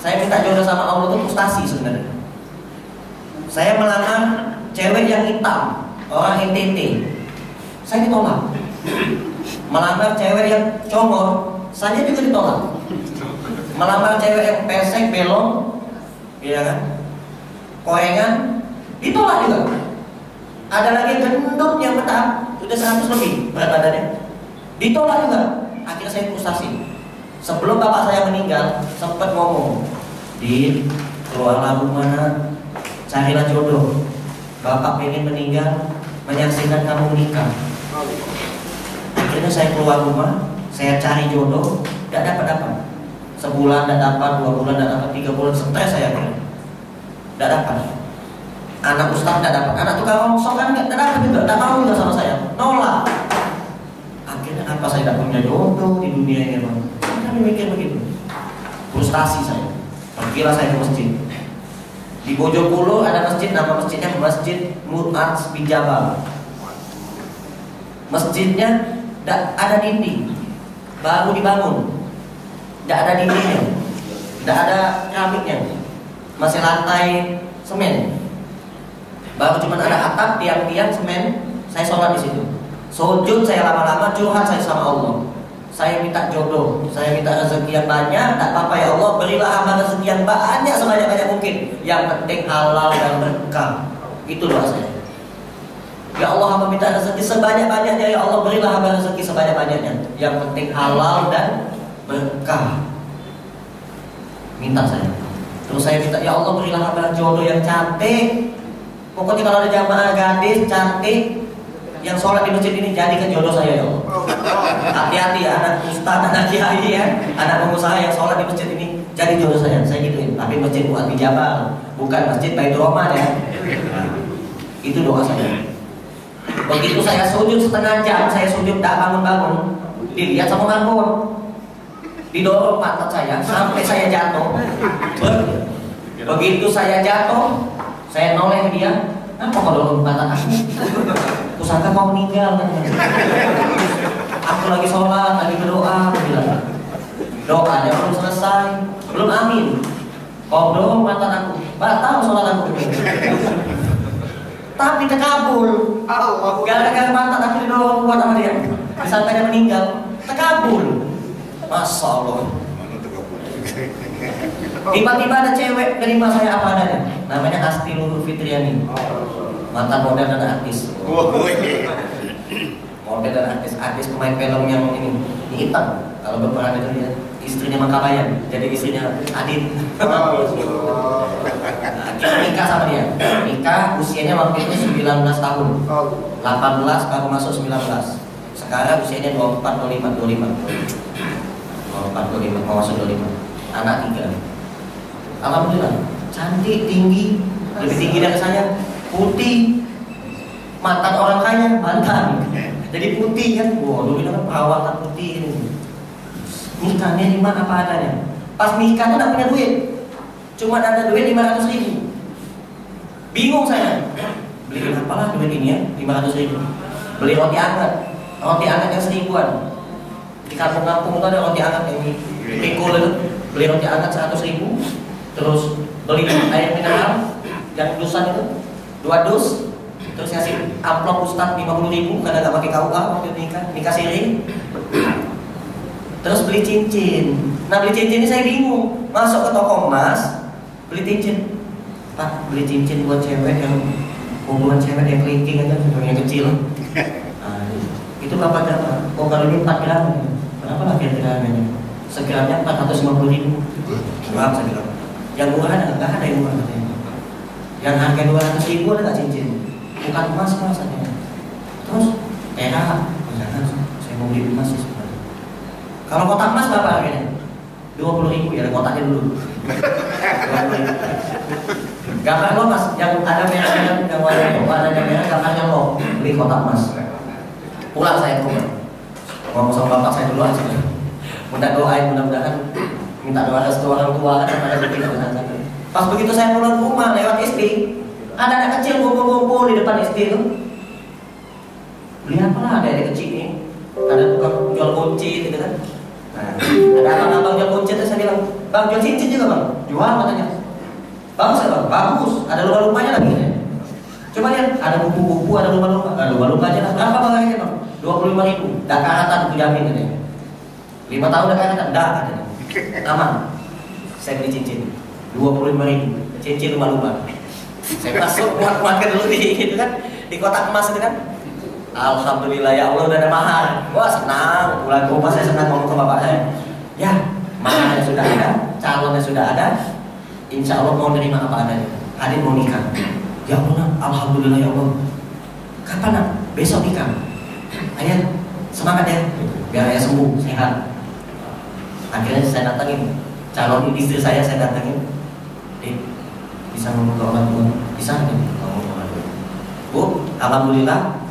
Saya minta jodoh sama Allah itu frustasi sebenarnya. Saya melamar cewek yang hitam, orang NTT. Saya ditolak. Melamar cewek yang congor, saya juga ditolak. Melamar cewek yang pesek, belong, iya kan, koengan, ditolak juga. Ada lagi gendut yang betah, sudah 100 lebih berat badannya, ditolak juga. Akhirnya saya frustasi. Sebelum bapak saya meninggal, sempat ngomong, "Din, keluarlah rumah, carilah jodoh. Bapak pengen meninggal, menyaksikan kamu menikah." Akhirnya saya keluar rumah, saya cari jodoh, tidak dapat. Sebulan tidak dapat, 2 bulan tidak dapat, 3 bulan stres saya kira. Tidak dapat. Anak ustaz tidak dapat, anak tukang rongsok kan tidak dapat juga, tidak mau juga sama saya, nolak. Akhirnya apa saya tidak punya jodoh di dunia ini, bang? Kami mikir begitu. Frustasi saya. Pergilah saya ke masjid. Di Bojongkulur ada masjid, nama masjidnya Masjid Mu'adz bin Jabal. Masjidnya ada dinding, baru dibangun, tidak ada dindingnya, tidak ada keramiknya, masih lantai semen, baru cuma ada atap, tiang-tiang semen. Saya sholat di situ, sujud saya lama-lama, curhat saya sama Allah. Saya minta jodoh, saya minta rezeki yang banyak, tak apa-apa ya Allah, berilah hamba rezeki yang banyak sebanyak-banyak mungkin. Yang penting halal dan berkah. Itu doa saya. Ya Allah, hamba minta rezeki sebanyak-banyaknya, ya Allah berilah hamba rezeki sebanyak-banyaknya. Yang penting halal dan berkah. Minta saya. Terus saya minta, ya Allah berilah hamba jodoh yang cantik. Pokoknya kalau ada jamaah gadis cantik yang sholat di masjid ini, jadikan jodoh saya ya Allah. Hati-hati ya, anak ustaz, anak kiai ya, anak pengusaha yang sholat di masjid ini, jadi jodoh saya gituin. Tapi masjid Mu'adz bin Jabal, bukan masjid Baitur Rahman ya. Itu doa saya. Begitu saya sujud setengah jam, saya sujud tak bangun-bangun, dilihat sama nganggur, didorong pantat saya sampai saya jatuh. Begitu saya jatuh, saya noleh dia. Apa kau dorong pantat aku? Kusangka kau meninggal kan? Aku lagi sholat, lagi berdoa, aku bilang doanya belum selesai, belum amin. Kau dorong pantat aku, batal sholat aku. Tapi terkabul. Gara-gara pantat aku didorong kuat sama dia, disangkanya meninggal, terkabul. Masya Allah. Tiba-tiba ada cewek terima saya apa adanya. Namanya Asti Luhur Fitriani, mantan model dan artis. Model dan artis pemain film yang ini hitam. Kalau berperan itu dia istrinya Makabayan, jadi istrinya Adit. Kita nikah sama dia. Nikah usianya waktu itu 19 tahun. 18 baru masuk 19. Sekarang usianya 24, 25. 24, 25, mau masuk 25. Anak 3. Alhamdulillah, cantik, tinggi, lebih tinggi dari saya, putih, mantan orang kaya, mantan. Jadi putih kan, wah dulu kan perawakan putih ini. Nikahnya di mana apa adanya. Pas nikah tuh gak punya duit, cuma ada duit 500.000. Bingung saya, beli apalah duit ini ya, 500.000. Beli roti anget yang 1000-an. Di kampung-kampung itu ada roti anget yang pikul itu. Beli roti anget 100.000. Terus beli air mineral yang dusan itu 2 dus. Terus ngasih amplop ustad 50.000 karena gak pakai KUA waktu nikah siri. Terus beli cincin. Nah beli cincin ini saya bingung. Masuk ke toko emas, beli cincin. Pak, beli cincin buat cewek yang hubungan cewek yang kelingking aja, yang kecil. Nah, itu berapa gram? Oh kalau ini 4 gram. Berapa lah kira-kira harganya? Segramnya 450.000. Berapa segram? Yang murah ada nggak? Ada yang murah katanya. Yang harga 200.000 ada nggak cincin? Bukan emas katanya. Terus perak, jangan, saya mau beli emas sih sebenarnya. Kalau kotak emas berapa harganya? 20.000 ya, kotaknya dulu. 20.000. Gambar lo mas, yang ada merah, yang warnanya merah, gambarnya lo beli kotak emas. Pulang saya ke rumah, ngomong sama bapak saya dulu aja. Mudah-mudahan minta doa restu orang tua kan ada begitu. Pas begitu saya pulang ke rumah lewat SD, ada anak kecil ngumpul-ngumpul di depan SD itu. Beli apa lah ada anak kecil ini? Ada tukang jual kunci gitu kan. Nah, ada abang-abang jual kunci terus saya bilang, "Bang, jual cincin juga bang?" "Jual," katanya. "Bagus ya bang?" "Bagus, ada lumba-lumbanya lagi ya." Coba lihat, ada buku-buku, ada lumba-lumba. Nah, lumba-lumba aja lah. Berapa bang harganya bang? 25.000. Dah karatan aku jamin katanya. 5 tahun dah karatan, dah katanya. Aman. Saya beli cincin 25.000, cincin lumba-lumba. Saya masuk muat-muatkan dulu di gitu kan, di kotak emas itu kan. Alhamdulillah ya Allah udah ada mahar. Wah senang, pulang ke rumah saya senang ngomong ke bapak saya. Ya, maharnya sudah ada, calonnya sudah ada. Insya Allah mau nerima apa adanya. Adik mau nikah. Ya Allah, alhamdulillah ya Allah. Kapan nak? Besok nikah. Ayah semangat ya, biar ayah sembuh, sehat. Akhirnya saya datangin calon istri saya datangin. Bisa ngomong ke orang tua? Bisa nih ngomong ke orang tua. Bu, alhamdulillah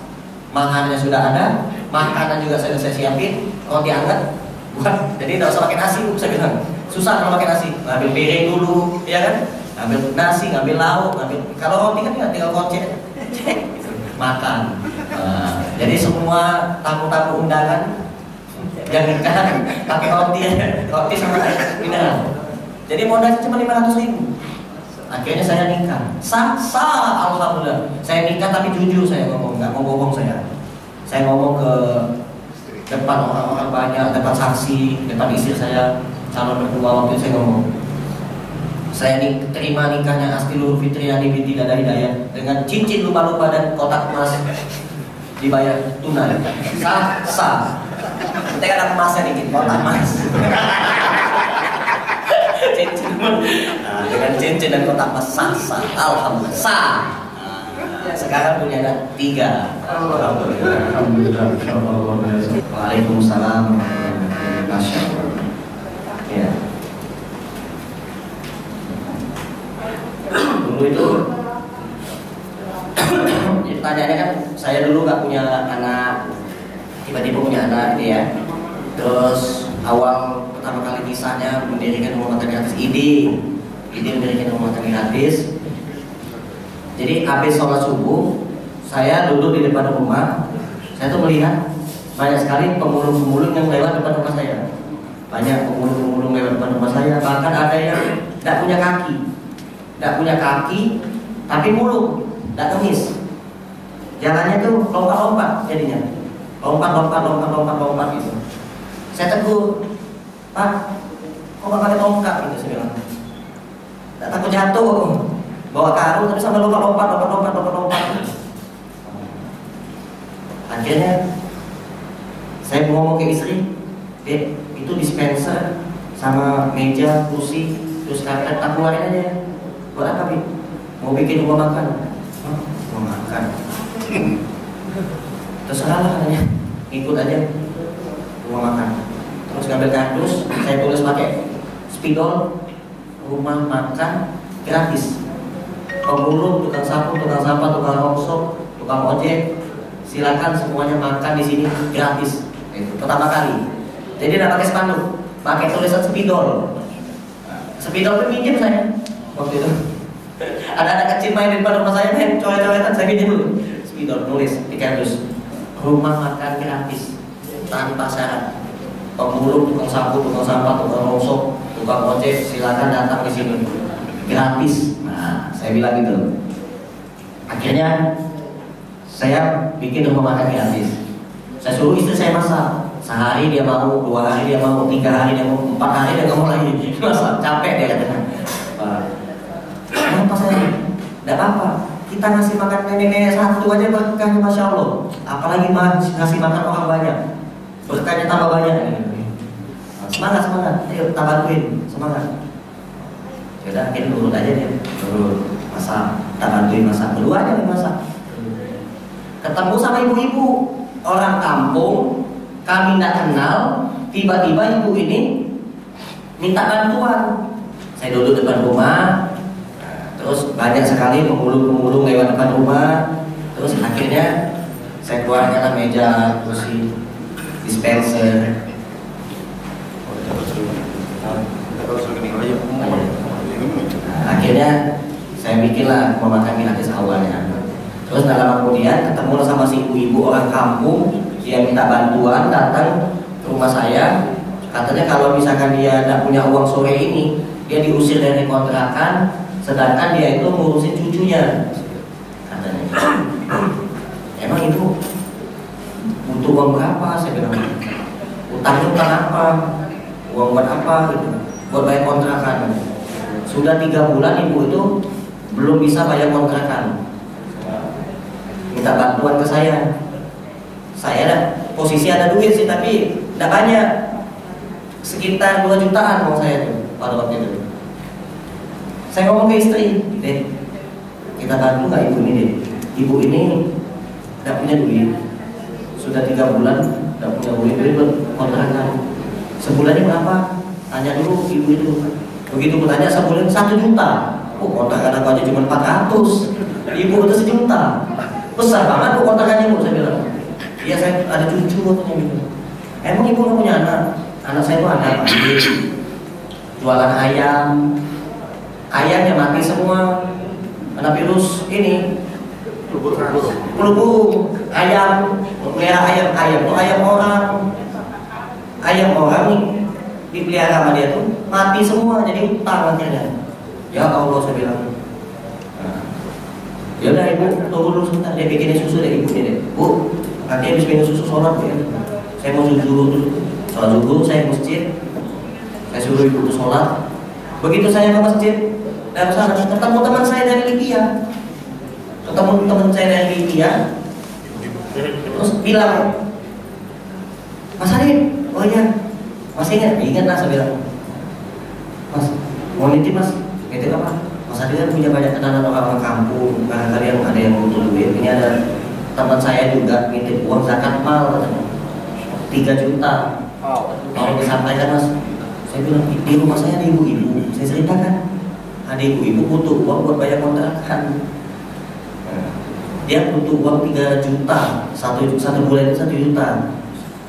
makanannya sudah ada, makanan juga saya siapin, roti hangat. Bukan, jadi tidak usah pakai nasi, Bu, saya bilang. Susah kalau pakai nasi. Ambil piring dulu, ya kan? ngambil nasi, ngambil lauk, ngambil. Kalau roti kan tinggal kocek, makan. Jadi semua tamu-tamu undangan yang nikah pakai roti sama air mineral. Jadi modalnya cuma 500.000. Akhirnya saya nikah. Sah, alhamdulillah. Saya nikah tapi jujur saya ngomong, nggak mau bohong saya. Saya ngomong ke depan orang-orang banyak, depan saksi, depan istri saya, calon mertua waktu itu saya ngomong. Saya terima nikahnya Asti Lulu Fitriani binti Dada Hidayat dengan cincin lupa-lupa dan kotak emas dibayar tunai. Sah. Kita kan emasnya dikit, kotak emas. Cincin dengan cincin dan kotak emas sah, alhamdulillah sah. Sekarang punya anak 3. Alhamdulillah. Waalaikumsalam. Masya Allah. Ya. Dulu itu pertanyaannya kan saya dulu nggak punya anak, tiba-tiba punya anak gitu ya. Terus awal pertama kali kisahnya mendirikan rumah makan gratis ide mendirikan rumah makan gratis. Jadi habis sholat subuh saya duduk di depan rumah, saya tuh melihat banyak sekali pemulung-pemulung yang lewat depan rumah saya. Banyak pemulung-pemulung lewat depan rumah saya, bahkan ada yang tidak punya kaki tapi mulung, tidak kemis. Jalannya tuh lompat-lompat jadinya, lompat gitu. Saya tegur, Pak, kok nggak pakai tongkat gitu saya bilang. Tidak takut jatuh, bawa karung tapi sampai lompat. Akhirnya saya ngomong ke istri, Dek, itu dispenser sama meja, kursi, terus karpet tak keluarin aja. Buat apa, Bi? Mau bikin rumah makan? Rumah makan. Terserah lah katanya, ikut aja rumah makan. Terus ngambil kardus, saya tulis pakai spidol, rumah makan gratis. Pemulung, tukang sapu, tukang sampah, tukang rongsok, tukang ojek, silakan semuanya makan di sini gratis. Itu pertama kali. Jadi tidak pakai spanduk, pakai tulisan spidol. Spidol itu minjem saya waktu itu. Ada anak kecil main di depan rumah saya, main coret-coretan, saya pinjam dulu. Spidol nulis di kardus, rumah makan gratis tanpa syarat. Pemulung, tukang sapu, tukang sampah, tukang rongsok, tukang ojek, silakan datang di sini gratis. Nah, saya bilang gitu. Akhirnya saya bikin rumah makan gratis. Saya suruh istri saya masak. Sehari dia mau, 2 hari dia mau, 3 hari dia mau, 4 hari dia nggak mau lagi. Masak, capek dia katanya. Kenapa saya? Tidak apa-apa. Kita ngasih makan nenek-nenek satu aja berkahnya Masya Allah. Apalagi ngasih makan orang banyak, berkahnya tambah banyak. Semangat, ayo kita bantuin, semangat. Yaudah, akhirnya turun aja dia, turun masak, kita bantuin masak, berdua aja masak. Ketemu sama ibu-ibu orang kampung, kami tidak kenal. Tiba-tiba ibu ini minta bantuan. Saya duduk depan rumah, terus banyak sekali pemulung-pemulung lewat depan rumah. Terus akhirnya saya keluarkan meja, kursi, dispenser. Akhirnya saya bikinlah rumah makan gratis awalnya. Terus dalam kemudian ketemu sama si ibu-ibu orang kampung, dia minta bantuan, datang ke rumah saya. Katanya kalau misalkan dia tidak punya uang sore ini, dia diusir dari kontrakan, sedangkan dia itu ngurusin cucunya. Katanya, emang itu butuh uang berapa? Saya bilang, utang apa? Uang buat apa? Gitu. Buat bayar kontrakan. Sudah 3 bulan ibu itu belum bisa bayar kontrakan. Minta bantuan ke saya. Saya ada posisi ada duit sih, tapi tidak banyak. Sekitar 2 jutaan mau saya tuh pada waktu itu. Saya ngomong ke istri, Dek, kita bantu nggak ibu ini, Dek? Ibu ini tidak punya duit. Sudah 3 bulan tidak punya duit buat kontrakan. Sebulannya berapa? Tanya dulu ibu itu. Begitu bertanya sebulan 1 juta. Oh, kontrakan aku aja cuma 400. Ibu itu 1 juta. Besar banget kok kontrakannya, Bu, saya bilang. Iya, saya ada cucu katanya gitu. Emang ibu nggak punya anak? Anak saya itu anak jualan ayam, ayamnya mati semua kena virus ini. Flu ayam, pelihara ayam tuh ayam orang nih dipelihara sama dia tuh mati semua, jadi utang akhirnya. Ya Allah, saya bilang. Ya udah ibu tunggu dulu sebentar, dia bikinin susu deh ibu deh. Bu, nanti habis minum susu sholat ya. Saya mau susu dulu. Sholat dulu saya masjid. Saya suruh ibu tuh sholat. Begitu saya ke masjid, dari sana ketemu teman saya dari Libya. Ketemu teman saya dari Libya, terus bilang, Mas Arif, oh iya, masih ingat lah, saya bilang, Mas, mau nitip Mas, nitip apa? Mas Arif kan punya banyak kenalan orang kampung, barangkali yang ada yang butuh duit. Ini ada teman saya juga nitip uang zakat mal, katanya, 3 juta. Mau disampaikan Mas, saya bilang di rumah saya ada ibu-ibu, saya ceritakan, ada ibu-ibu butuh uang buat bayar kontrakan. Dia butuh uang 3 juta, satu bulan itu 1 juta.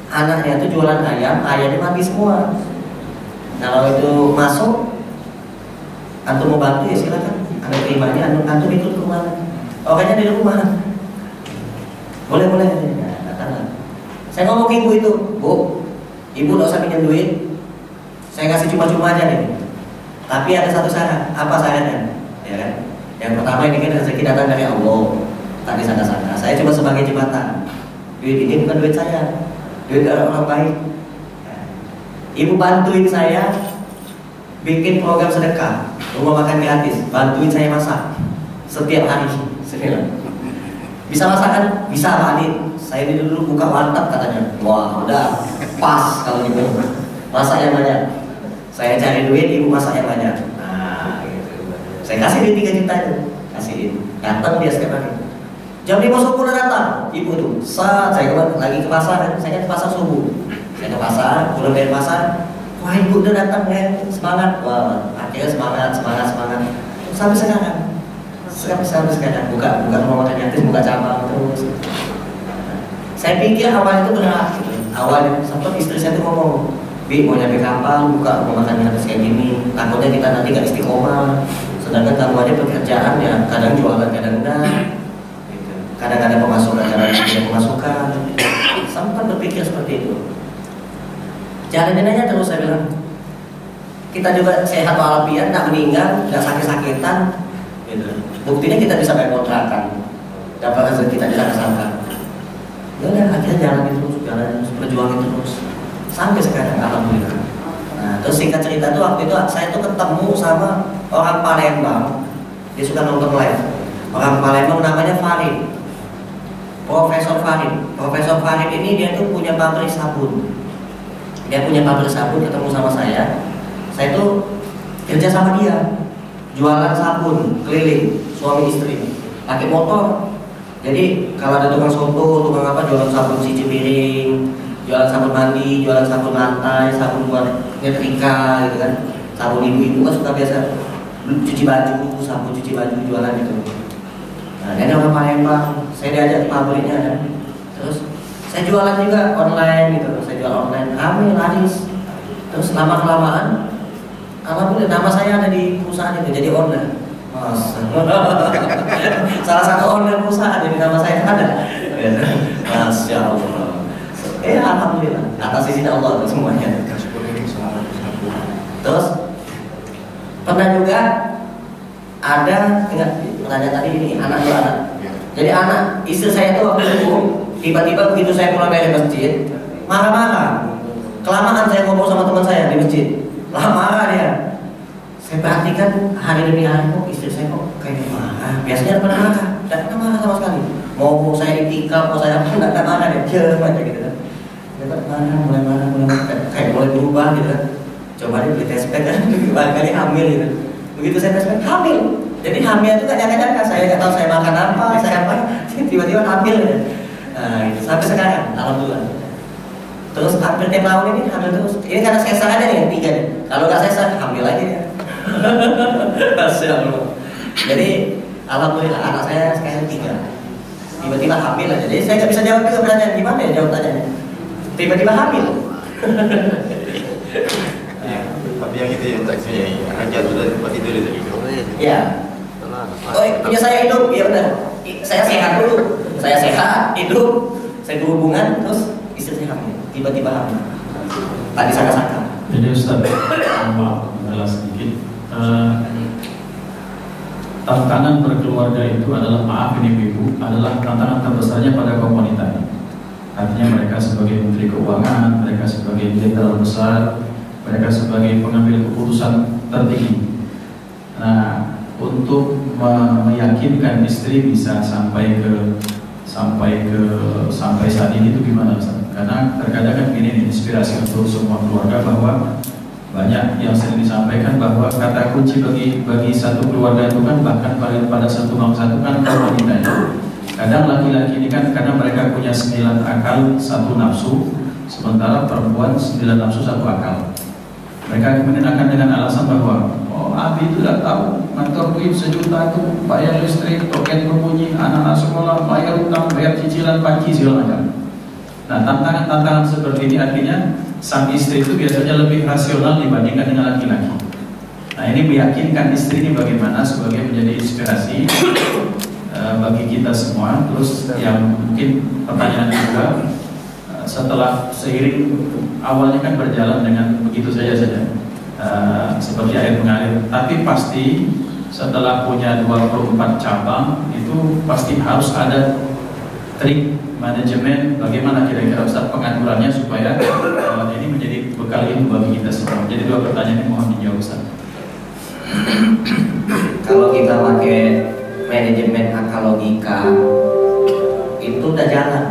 Anaknya itu jualan ayamnya mati semua. Kalau itu masuk, antum mau bantu ya silakan. Anda terimanya, antum ikut ke rumah. Orangnya di rumah. Boleh. Datanglah. Saya ngomong ke ibu itu, Bu, ibu nggak usah pinjam duit. Saya kasih cuma-cuma aja nih. Tapi ada satu syarat. Apa syaratnya? Ya kan? Yang pertama ini kan rezeki datang dari Allah. Tak disangka-sangka. Saya cuma sebagai jembatan. Duit ini bukan duit saya, duit dari orang baik. Ibu bantuin saya bikin program sedekah, rumah makan gratis. Bantuin saya masak setiap hari. Bisa masak kan? Bisa Pak Adit. Saya dulu buka warteg katanya. Wah udah pas kalau gitu. Masak yang banyak. Saya cari duit, ibu masak yang banyak. Nah gitu. Saya kasih duit 3 juta itu. Kasihin. Datang dia setiap hari. Jam 5 subuh udah datang, ibu tuh. Saya lagi ke pasar, saya kan ke pasar subuh. Saya ke pasar, pulang dari pasar, wah ibu udah datang ya, semangat. Wah, akhirnya semangat. Sampai sekarang, buka rumah makan yatim, buka cabang terus. Saya pikir awal itu berat. Awalnya sempat istri saya tuh ngomong, Bi mau nyampe kapan buka rumah makan yatim kayak gini? Takutnya kita nanti gak istiqomah. Sedangkan kamu aja pekerjaan ya, kadang jualan, kadang enggak. Kadang ada pemasukan, kadang tidak pemasukan. Sempat berpikir seperti itu. Jalanin aja terus, saya bilang. Kita juga sehat walafiat, tak meninggal, tidak sakit-sakitan. Gitu. Buktinya kita bisa bayar kontrakan, dapat rezeki kita disangka-sangka. Ya udah, akhirnya jalanin terus, berjuangin terus sampai sekarang, alhamdulillah. Nah, terus singkat cerita tuh waktu itu saya tuh ketemu sama orang Palembang. Dia suka nonton live. Orang Palembang namanya Farid. Profesor Farid ini dia tuh punya pabrik sabun. Dia punya pabrik sabun, ketemu sama saya. Saya tuh kerja sama dia, jualan sabun keliling, suami istri, pakai motor. Jadi kalau ada tukang soto, tukang apa, jualan sabun cuci piring, jualan sabun mandi, jualan sabun lantai, sabun buat nyetrika, gitu kan. Sabun ibu-ibu kan suka biasa cuci baju, sabun cuci baju jualan gitu. Nah, dia orang Palembang, saya diajak ke pabriknya kan. Terus saya jualan juga online gitu, saya jual online, kami laris. Terus lama-kelamaan, alhamdulillah nama saya ada di perusahaan itu, jadi online. Salah satu online perusahaan, jadi nama saya ada. Masya Allah. Alhamdulillah, atas izin Allah semuanya. Terus pernah juga ada, ingat pertanyaan tadi ini, anak. Jadi anak istri saya tuh waktu itu tiba-tiba begitu saya pulang dari masjid marah-marah. Kelamaan saya ngobrol sama teman saya di masjid, marah dia. Saya perhatikan hari demi hari kok istri saya kok kayak marah. Biasanya pernah marah, tidak pernah marah sama sekali. Mau saya itikaf, mau saya apa, tidak marah dia, diam aja gitu kan. Dia mulai marah, kayak mulai berubah gitu kan. Coba dia beli tespek kan, barangkali hamil gitu. Begitu saya tespek hamil. Jadi hamil itu gak nyangka-nyangka, saya gak tahu saya makan apa, saya apa, tiba-tiba hamil ya. Nah, itu sampai sekarang, alhamdulillah. Terus hampir tiap tahun ini hamil terus. Ini karena sesar aja nih, 3 nih. Kalau gak sesar, hamil lagi ya. Masya Allah. Jadi alhamdulillah anak saya sekarang 3. Tiba-tiba hamil aja. Jadi saya gak bisa jawab juga pertanyaan, gimana ya jawab tanyanya. Tiba-tiba hamil. Tapi yang itu yang taksinya jatuh dari tempat tidur itu. Ya. Oh, punya saya hidup, ya benar. Saya sehat dulu, saya sehat, hidup, saya berhubungan, terus istri saya hamil, tiba-tiba hamil. Tadi sangka-sangka. Jadi Ustaz, maaf menjelas sedikit. Tantangan berkeluarga itu adalah, maaf ini Ibu, adalah tantangan terbesarnya pada kaum wanita. Artinya mereka sebagai menteri keuangan, mereka sebagai jenderal besar, mereka sebagai pengambil keputusan tertinggi. Nah, untuk meyakinkan istri bisa sampai saat ini itu gimana Ustaz? Karena terkadang kan gini, inspirasi untuk semua keluarga bahwa banyak yang sering disampaikan bahwa kata kunci bagi satu keluarga itu kan, bahkan pada satu bangsa itu kan wanita. Kadang laki-laki ini kan karena mereka punya 9 akal 1 nafsu, sementara perempuan 9 nafsu 1 akal. Mereka kemudian akan dengan alasan bahwa Abi itu tidak tahu, ngantor duit 1 juta itu bayar listrik, token berbunyi, anak-anak sekolah, bayar utang, bayar cicilan panci segala macam. Nah, tantangan-tantangan seperti ini artinya sang istri itu biasanya lebih rasional dibandingkan dengan laki-laki. Nah, ini meyakinkan istri ini bagaimana sebagai menjadi inspirasi bagi kita semua. Terus yang mungkin pertanyaan juga, setelah seiring awalnya kan berjalan dengan begitu saja seperti air mengalir, tapi pasti setelah punya 24 cabang itu pasti harus ada trik manajemen bagaimana kira-kira Ustaz pengaturannya supaya ini menjadi bekal ilmu bagi kita semua. Jadi 2 pertanyaan ini mohon dijawab Ustaz. Kalau kita pakai manajemen akal logika itu udah jalan.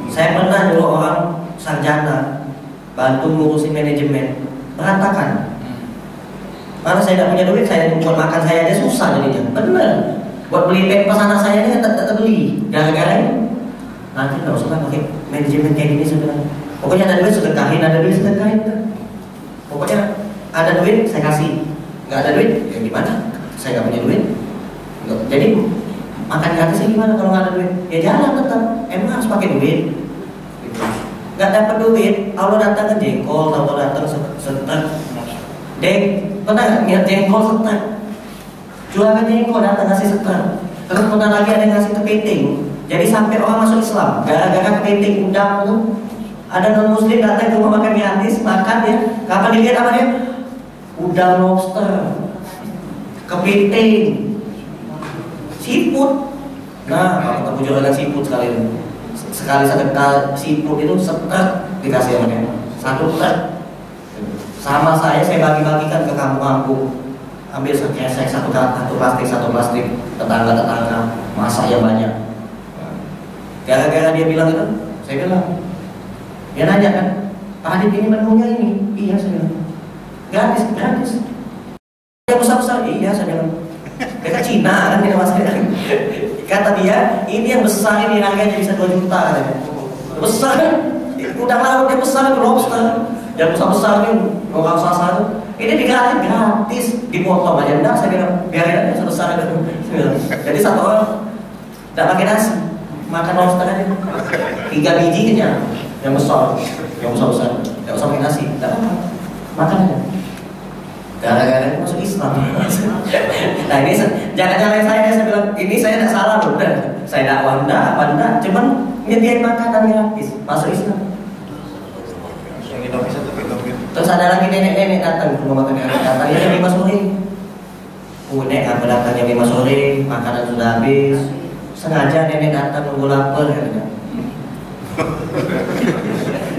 Saya pernah dulu orang sarjana bantu ngurusin manajemen berantakan. Karena saya tidak punya duit, saya buat makan saya aja susah jadinya. Bener. Buat beli pempas anak saya ini tak beli. Gara-gara ini nanti nggak usah pakai manajemen kayak gini sudah. Pokoknya ada duit sedekahin, ada duit sedekahin. Pokoknya ada duit saya kasih, nggak ada duit ya gimana? Saya nggak punya duit. Jadi makan gratisnya gimana kalau nggak ada duit? Ya jalan tetap. Emang harus pakai duit. Nggak dapat duit, Allah datang ke jengkol, Allah datang setek. Dek, pernah nggak lihat jengkol setek? Jualan jengkol datang ngasih setek. Terus pernah lagi ada yang ngasih kepiting. Jadi sampai orang masuk Islam, gara-gara kepiting udang tuh, ada non muslim datang ke rumah makan gratis, makan ya. Kapan dilihat apa dia? Udang lobster, kepiting, seafood. Nah, kalau ketemu jualan seafood sekali sedekah seafood itu setek dikasih sama dia. 1 truk. Sama saya bagi-bagikan ke kampung-kampung. Ambil sekesek satu plastik, tetangga masak yang banyak. Gara-gara dia bilang itu, saya bilang, dia nanya kan, Pak Adit ini menunya ini? Iya, saya bilang, gratis. Yang besar-besar, iya saya bilang. Dia kan Cina kan dia maksudnya. Kata dia, ini yang besar ini harganya bisa 2 juta katanya. Besar kan? Udang laut yang besar itu lobster. Yang besar-besar ini lokal sasa itu. Ini gratis, dipotong aja. Enggak, saya bilang, biarin aja sebesar itu. Jadi 1 orang tidak pakai nasi, makan lobster aja. 3 biji kenyang. Yang besar, tidak usah pakai nasi, tidak apa-apa, makan aja. Gara-gara itu masuk Islam. Nah ini jangan nyalain saya bilang ini saya tidak salah loh, saya dakwah enggak, cuman nyediain makanan gratis, masuk Islam. Terus ada lagi nenek-nenek datang ke rumah makan, datangnya jam 5 sore. Nek apa datangnya 5 sore, makanan sudah habis. Sengaja nenek datang nunggu lapar katanya.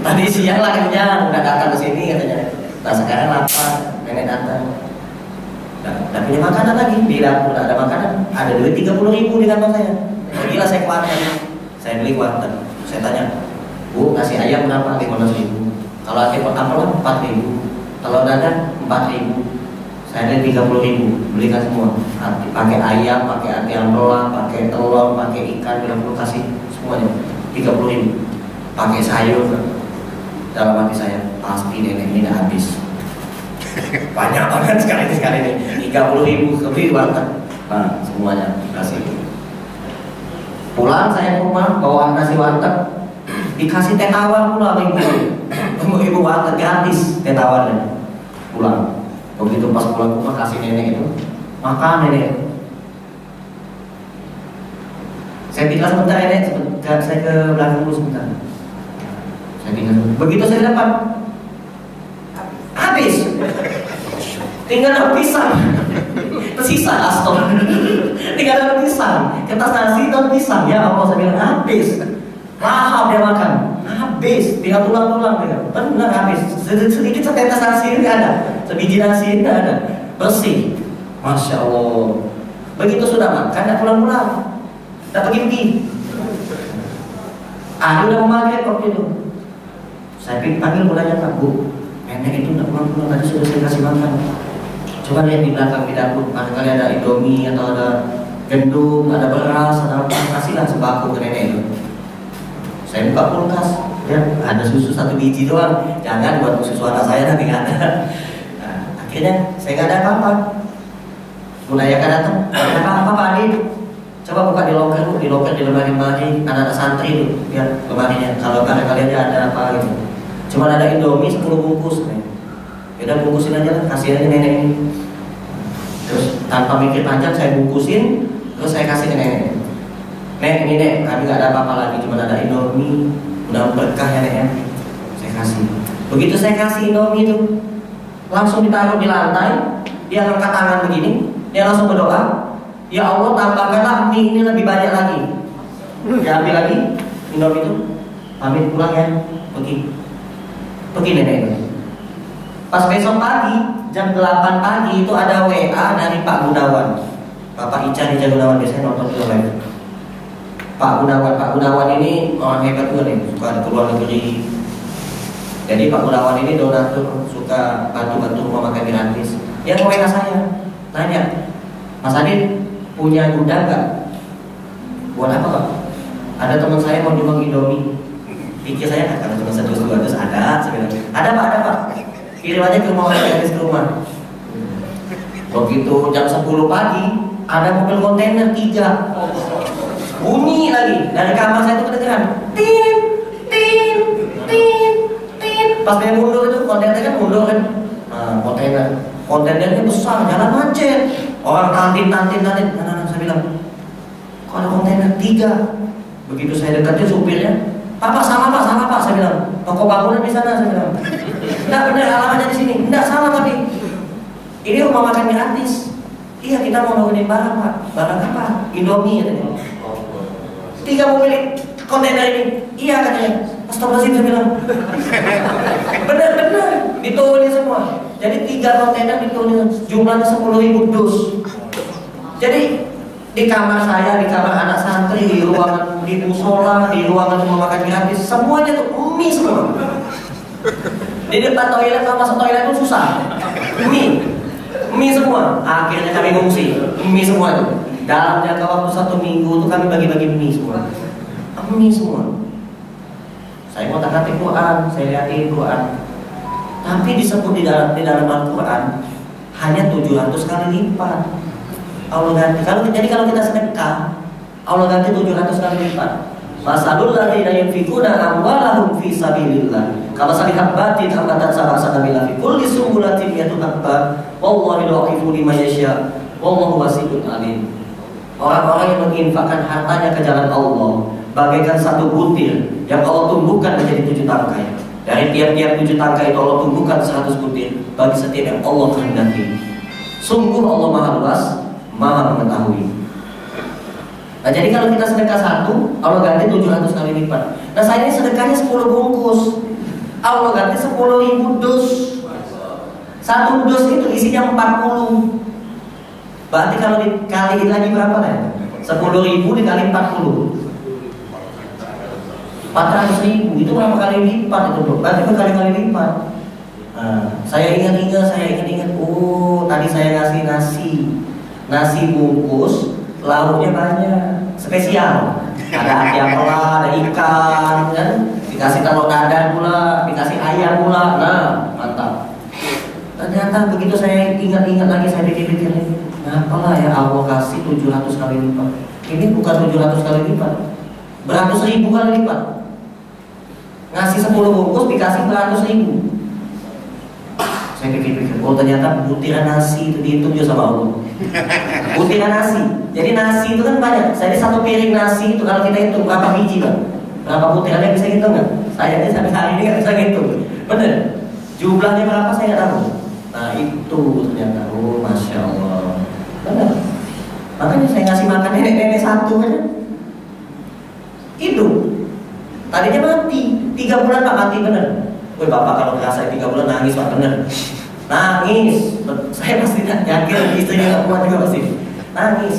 Tadi siang lah kenyang, udah datang ke sini katanya. Nah sekarang lapar, nenek datang. Nah punya makanan lagi, di dapur ada makanan, ada duit 30.000 di kantong saya. Gila saya kuarter, saya beli kuarter. Saya tanya, Bu kasih ayam berapa? 15.000. Kalau ayam apel 4.000. Kalau dada 4.000. Saya ada 30.000, belikan semua. Pakai ayam, pakai ati ampela, pakai telur, pakai ikan, bilang kasih semuanya 30.000. Pakai sayur. Dalam hati saya, pasti nenek ini udah habis. Banyak banget sekali ini 30.000 lebih banget. Nah, semuanya kasih. Pulang saya ke rumah bawa nasi warteg, dikasih teh tawar pula ibu warteg gratis teh tawarnya. Pulang Begitu pas pulang rumah kasih nenek itu makan nenek. Saya tinggal sebentar nenek, sebentar, saya ke belakang dulu sebentar. Saya tinggal. Begitu saya dapat habis, tinggal ada pisang, tersisa astor, tinggal ada pisang, kertas nasi dan pisang. Ya Allah, saya bilang habis, lahap dia makan, habis, tinggal tulang-tulang dia, benar habis. Sedikit setetes nasi ini ada, sebiji nasi ini ada, bersih, masya Allah. Begitu sudah makan, tidak pulang-pulang, tidak pergi-pergi. Udah mau maghrib waktu itu. Saya panggil mulanya Kak, Bu, nenek itu tidak pulang-pulang, tadi sudah saya kasih makan. Coba lihat di belakang di dapur, barangkali ada indomie atau ada gendum, ada beras, ada apa, kasihlah sembako ke nenek itu. Saya buka kulkas, ya ada susu 1 biji doang, jangan buat susu anak saya nanti nggak ada. Nah, akhirnya saya nggak ada apa-apa. Mulai akan datang, ada apa-apa Pak Adi? Coba buka di loker di lemari-lemari, anak-anak santri itu, lihat lemarinya. Kalau kalian ada apa gitu. Cuma ada indomie 10 bungkus. Udah bungkusin aja lah, kasih aja nenek ini. Terus tanpa mikir panjang saya bungkusin, terus saya kasih ke nenek. Nek, ini nek, kami nggak ada apa-apa lagi, cuma ada indomie, udah berkah ya nek ya. Saya kasih. Begitu saya kasih indomie itu, langsung ditaruh di lantai, dia angkat tangan begini, dia langsung berdoa, ya Allah tambahkanlah mie ini lebih banyak lagi. Dia ambil lagi indomie itu, pamit pulang ya, pergi nenek itu. Pas besok pagi, jam 8 pagi itu ada WA dari Pak Gunawan. Bapak Ica di Gunawan biasanya nonton di live. Pak Gunawan ini orang hebat juga nih, suka ke luar negeri. Jadi Pak Gunawan ini donatur, suka bantu-bantu rumah makan gratis. Dia WA saya, nanya, Mas Adit punya gudang nggak? Buat apa Pak? Ada teman saya mau jual indomie. Pikir saya karena cuma 100-200 ada, sebenarnya. Ada Pak. Kirim aja ke rumah gratis ke rumah. Begitu jam 10 pagi ada mobil kontainer 3 bunyi lagi dari kamar saya itu kedengeran tin. Pas saya mundur itu kontainer kan mundur kan, kontainernya besar, jalan macet, orang tantin. Nah, saya bilang kok ada kontainer 3. Begitu saya deketin supirnya, Pak sama Pak, saya bilang toko bangunan di sana, saya bilang. Enggak benar alamatnya di sini. Enggak salah tapi ini rumah makan gratis. Iya kita mau nurunin barang Pak. Barang apa? Indomie katanya. 3 mobil kontainer ini. Iya katanya. Astagfirullahaladzim saya bilang. Benar diturunin semua. Jadi 3 kontainer diturunin, jumlahnya 10.000 dus. Jadi di kamar saya, di kamar anak santri, di ruangan di musola, di ruangan rumah makan gratis, semuanya tuh mie semua. Di depan toilet kalau masuk toilet itu susah. Mie semua. Akhirnya kami ngungsi. Mie semua itu. Dalam jangka waktu 1 minggu itu kami bagi-bagi mie semua. Mie semua. Saya mau taati Quran, saya lihatin Quran. Tapi disebut di dalam Al-Quran hanya 700 kali lipat. Allah ganti. Kalau kita sedekah, Allah ganti 700 kali lipat. Masalul ladzina yunfiquna amwalahum fi sabilillah kamathali habbatin ambatat sab'a sanabila fi kulli sumbulatin mi'atu habba wallahu yudhi'u liman yasha wallahu wasi'un alim. Orang-orang yang menginfakkan hartanya ke jalan Allah bagaikan 1 butir yang Allah tumbuhkan menjadi 7 tangkai. Dari tiap-tiap 7 tangkai itu Allah tumbuhkan 100 butir bagi setiap yang Allah kehendaki. Sungguh Allah Maha Luas, Maha Mengetahui. Nah jadi kalau kita sedekah 1, Allah ganti 700 kali lipat. Nah saya ini sedekahnya 10 bungkus, Allah ganti 10.000 dus. 1 dus itu isinya 40. Berarti kalau dikali lagi berapa lah? 10.000 dikali 40, 400.000. Itu berapa kali lipat itu bro? Berarti berkali-kali lipat. Nah, saya ingat. Oh tadi saya ngasih nasi bungkus, lauknya banyak, spesial. Ada hati apalah, ada ikan, kan? Dikasih telur dadar pula, dikasih ayam pula. Nah, mantap. Ternyata begitu saya ingat lagi, saya pikir-pikir, apalah ya Allah kasih 700 kali lipat. Ini bukan 700 kali lipat, beratus ribu kali lipat. Ngasih 10 bungkus dikasih beratus ribu. Saya pikir-pikir, oh ternyata butiran nasi itu dihitung juga sama Allah. Butiran nasi. Jadi nasi itu kan banyak. Jadi satu piring nasi itu kalau kita hitung berapa biji Bang? Berapa butirannya bisa hitung nggak? Saya aja sampai hari ini nggak bisa hitung. Bener. Jumlahnya berapa saya nggak tahu. Nah itu ternyata, oh masya Allah. Bener. Makanya saya ngasih makan nenek-nenek satu aja. Hidup. Tadinya mati. 3 bulan Pak mati bener. Woi bapak kalau ngerasain 3 bulan nangis Pak bener. Nangis. Saya pasti yakin istrinya nggak kuat juga pasti. Nangis.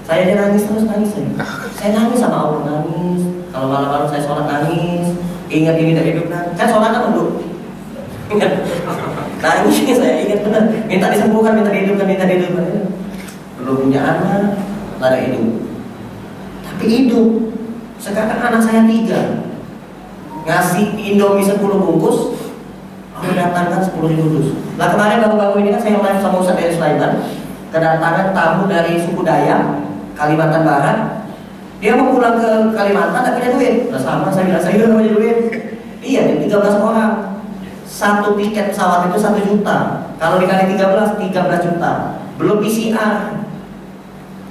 Saya aja nangis terus nangis saya. Saya nangis sama Allah nangis. Kalau malam-malam saya sholat nangis. Ingat ini dari hidup nangis. Saya sholat kan duduk. Nangis saya ingat benar. Minta disembuhkan, minta dihidupkan, minta dihidupkan. Belum punya anak, nggak ada hidup. Tapi hidup. Sekarang anak saya 3. Ngasih Indomie 10 bungkus, aku datangkan 10.000 dus. Nah kemarin baru-baru ini kan saya live sama Ustaz dari Sulaiman, kedatangan tamu dari suku Dayak, Kalimantan Barat. Dia mau pulang ke Kalimantan, tapi punya duit. Nah sama, saya bilang, saya punya duit. Iya, 13 orang. Satu tiket pesawat itu 1 juta. Kalau dikali 13 juta. Belum PCR.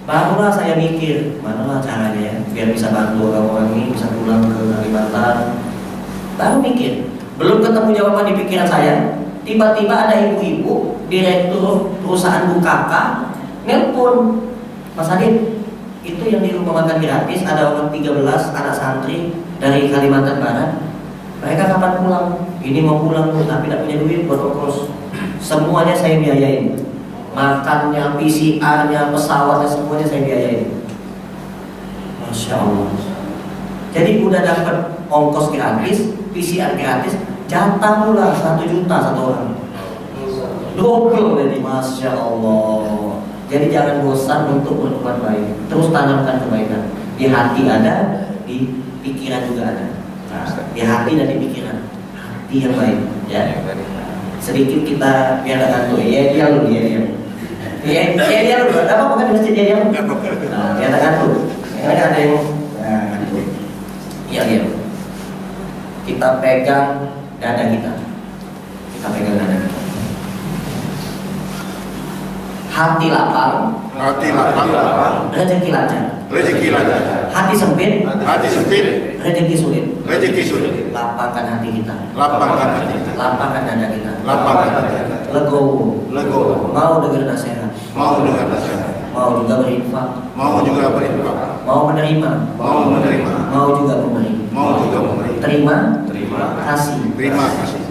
Barulah saya mikir, mana caranya ya, biar bisa bantu orang-orang ini bisa pulang ke Kalimantan. Baru mikir, belum ketemu jawaban di pikiran saya. Tiba-tiba ada ibu-ibu direktur perusahaan Bukaka nelpon, Mas Adit, itu yang di rumah makan gratis ada orang 13 anak santri dari Kalimantan Barat. Mereka kapan pulang? Ini mau pulang tapi tidak punya duit buat ongkos. Semuanya saya biayain. Makannya, PCR-nya, pesawatnya semuanya saya biayain. Masya Allah. Jadi udah dapat ongkos gratis, PCR gratis, jatah pula 1 juta satu orang. Double jadi Masya Allah. Jadi jangan bosan untuk berbuat baik. Terus tanamkan kebaikan. Di hati ada, di pikiran juga ada. Nah, di hati dan di pikiran. Hati yang baik. Ya. Sedikit kita biar ada tuh. Ya dia lu, dia dia. Ya dia lu. Apa bukan mesti dia lu? Nah, biar ada tuh. Ini ada yang. Nah, itu. Iya dia. Kita pegang dada kita. Kita pegang dada kita. Hati lapang, rezeki lancar. Hati sempit, rezeki sulit. Lapangkan hati kita. Lapangkan dada kita. Legowo. Mau dengar nasihat. Mau juga berinfak. Mau menerima. Mau juga memberi. Terima. Kasih. Terima. Kasih.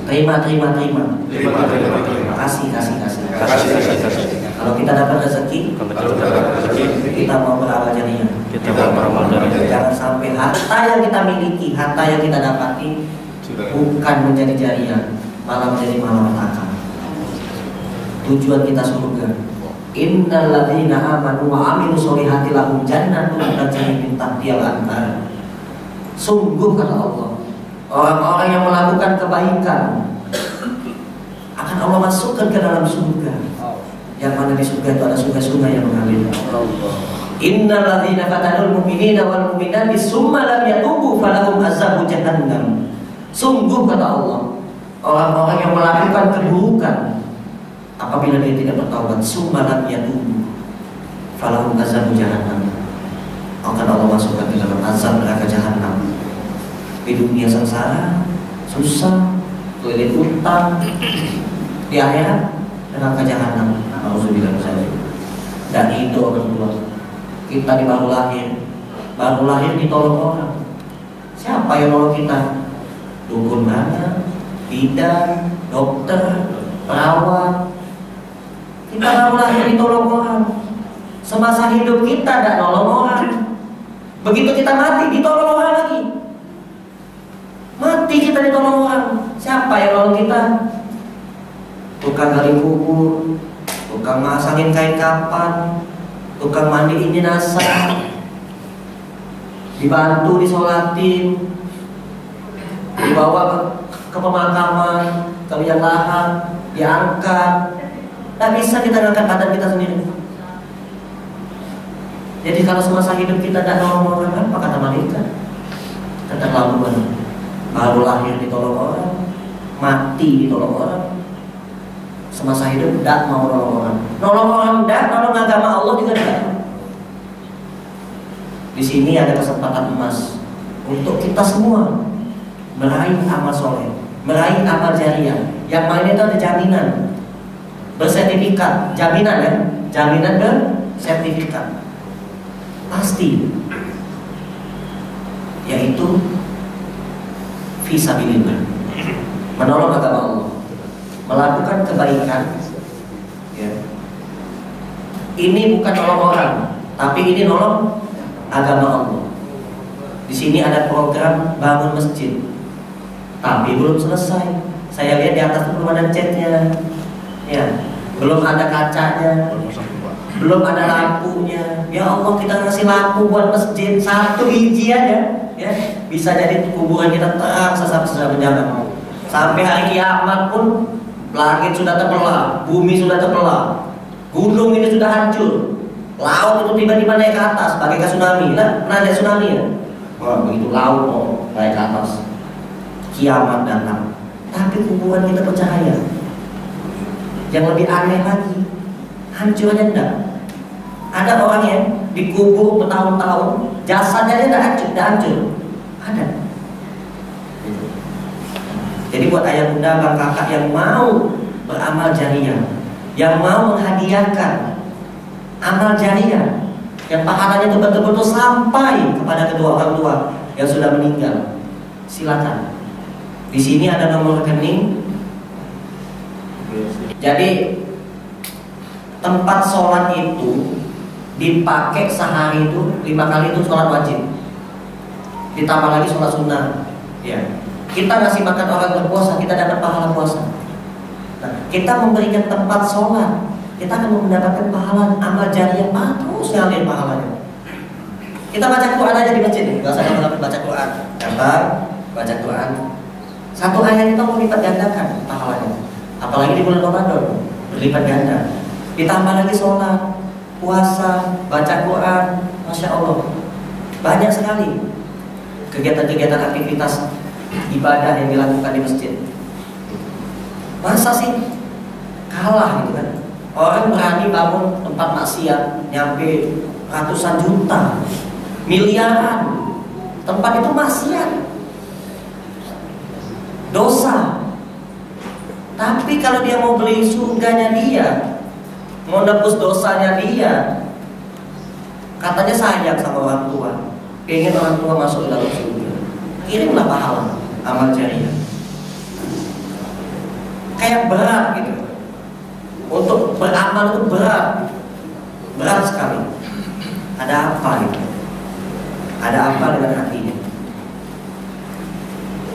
Kalau kita dapat rezeki, kita mau beramal jariah. Jangan sampai harta yang kita miliki, harta yang kita dapati bukan menjadi jariah, malah menjadi malapetaka. Tujuan kita surga. Innal ladzina amanu wa amilus solihati lahum jannatun tajri min tahtiha al-anhar. Sungguh kata Allah, orang-orang yang melakukan kebaikan akan Allah masukkan ke dalam surga. Yang mana di surga itu ada sungai-sungai yang mengalir. Innal ladzina fatanul mu'minina wal mu'minati summa lam yatubu falahum azabu jahannam. Sungguh kata Allah, orang-orang yang melakukan keburukan apabila dia tidak bertaubat summa lam yatubu falahum azabu jahannam. Akan Allah masukkan ke dalam azab neraka jahannam. Di dunia sengsara, susah, keliling utang. Di akhirat neraka jahannam. Alhamdulillah saja. Dan itu berdua. Kita di baru lahir ditolong orang. Siapa yang nolong kita? Dukun mana? Bidan, dokter, perawat. Kita baru lahir ditolong orang. Semasa hidup kita tidak nolong orang. Begitu kita mati ditolong orang lagi. Mati kita ditolong orang. Siapa yang nolong kita? Tukang gali kubur, tukang masangin kain kapan, tukang mandiin jenazah, dibantu disolatin, dibawa ke pemakaman, ke liang lahat, diangkat. Tidak bisa kita angkat badan kita sendiri. Jadi kalau semasa hidup kita tidak nolong orang, apa kata malaikat? Keterlaluan. Baru lahir ditolong orang, mati ditolong orang. semasa hidup tidak mau nolong orang. Nolong orang tidak, nolong agama Allah juga tidak. Di sini ada kesempatan emas untuk kita semua meraih amal soleh, meraih amal jariah. Yang mana itu ada jaminan, bersertifikat, jaminan ya, jaminan bersertifikat pasti, yaitu fisabilillah, menolong agama Allah, melakukan kebaikan. Ya. Ini bukan nolong orang, tapi ini nolong agama Allah. Di sini ada program bangun masjid, tapi belum selesai. Saya lihat di atas belum ada catnya, ya, belum ada kacanya, belum ada lampunya. Ya Allah, kita ngasih lampu buat masjid 1 biji aja, ya, bisa jadi kuburan kita terang sesaat berjalan. Sampai hari kiamat pun langit sudah terbelah, bumi sudah terbelah, gunung ini sudah hancur, laut itu tiba-tiba naik ke atas bagaikan tsunami. Nah, pernah ada tsunami ya? Wah, begitu laut mau naik ke atas, kiamat datang. Tapi kuburan kita bercahaya. Yang lebih aneh lagi, hancurnya enggak. Ada orang yang dikubur bertahun-tahun, jasadnya tidak hancur. Ada. Jadi buat ayah bunda, bang kakak yang mau beramal jariah, yang mau menghadiahkan amal jariah, yang pahalanya itu betul-betul sampai kepada kedua orang tua yang sudah meninggal, silakan. Di sini ada nomor rekening. Jadi tempat sholat itu dipakai sehari itu 5 kali itu sholat wajib, ditambah lagi sholat sunnah. Ya. Kita ngasih makan orang berpuasa, kita dapat pahala puasa. Nah, kita memberikan tempat sholat, kita akan mendapatkan pahala amal jariah terus ngalir pahalanya. Kita baca Quran aja di masjid, nggak usah dapat baca Quran, dapat baca Quran. 1 ayat itu melipat gandakan pahalanya. Apalagi di bulan Ramadan, berlipat ganda. Ditambah lagi sholat, puasa, baca Quran, masya Allah, banyak sekali kegiatan-kegiatan aktivitas ibadah yang dilakukan di masjid. Masa sih kalah gitu kan? Orang berani bangun tempat maksiat nyampe ratusan juta, miliaran. Tempat itu maksiat, dosa. Tapi kalau dia mau beli surganya dia, mau nebus dosanya dia, katanya sayang sama orang tua, pengen orang tua masuk ke dalam surga, kirimlah pahala amal jariah. Kayak berat gitu. Untuk beramal itu berat sekali. Ada apa gitu? Ada apa dengan hatinya?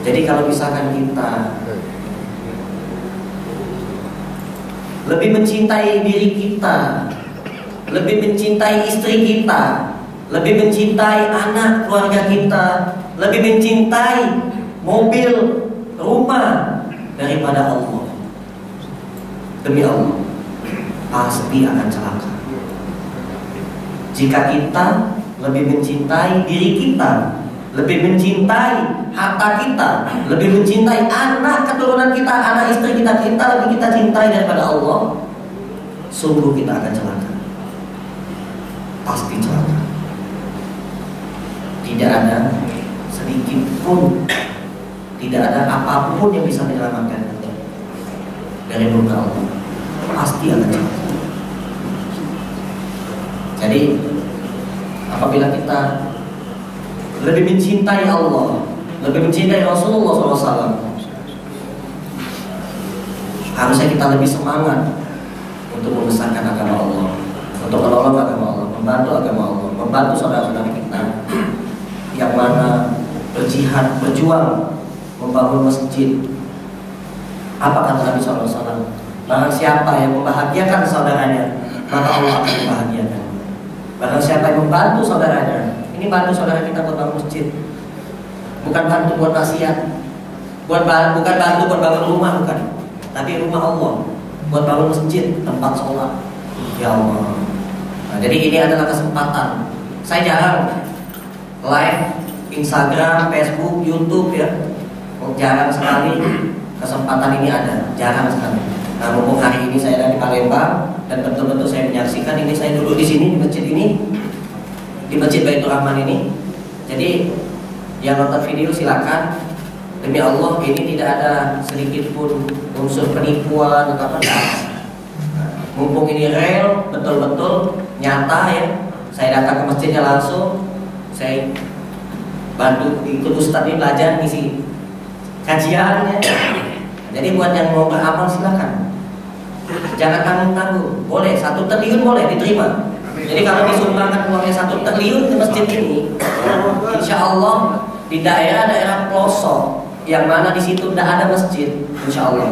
Jadi kalau misalkan kita lebih mencintai diri kita, lebih mencintai istri kita, lebih mencintai anak keluarga kita, lebih mencintai mobil, rumah daripada Allah, demi Allah, pasti akan celaka. Jika kita lebih mencintai diri kita, lebih mencintai harta kita, lebih mencintai anak keturunan kita, anak istri kita, lebih kita cintai daripada Allah, sungguh kita akan celaka. Pasti celaka. Tidak ada sedikit pun, tidak ada apapun yang bisa menyelamatkan dari murka Allah. Pasti akan celaka. Jadi apabila kita lebih mencintai Allah, lebih mencintai Rasulullah SAW, harusnya kita lebih semangat untuk membesarkan agama Allah, untuk menolong agama Allah, membantu agama Allah, membantu saudara-saudara kita yang mana berjihad, berjuang membangun masjid. Apa kata Nabi SAW? Barang siapa yang membahagiakan saudaranya, maka Allah akan membahagiakan. Barang siapa yang membantu saudaranya, ini bantu saudara kita buat bangun masjid, bukan bantu buat maksiat, bukan bantu buat bangun rumah, bukan, tapi rumah Allah, buat bangun masjid, tempat sholat. Ya Allah. Nah, jadi ini adalah kesempatan. Saya jarang live Instagram, Facebook, YouTube ya, jarang sekali kesempatan ini ada, jarang sekali. Nah, mumpung hari ini saya ada di Palembang dan betul-betul saya menyaksikan ini, saya duduk di sini di masjid ini, di Masjid Baitur Rahman ini. Jadi yang nonton video silakan. Demi Allah ini tidak ada sedikit pun unsur penipuan atau apa. Mumpung ini real, betul-betul nyata ya. Saya datang ke masjidnya langsung, saya bantu ikut Ustadz ini belajar ngisi kajiannya. Jadi buat yang mau beramal silakan. Jangan tanggung-tanggung. Boleh 1 triliun boleh diterima. Jadi kalau disumbangkan uangnya 1 triliun ke masjid ini, insya Allah di daerah-daerah pelosok yang mana di situ tidak ada masjid, insya Allah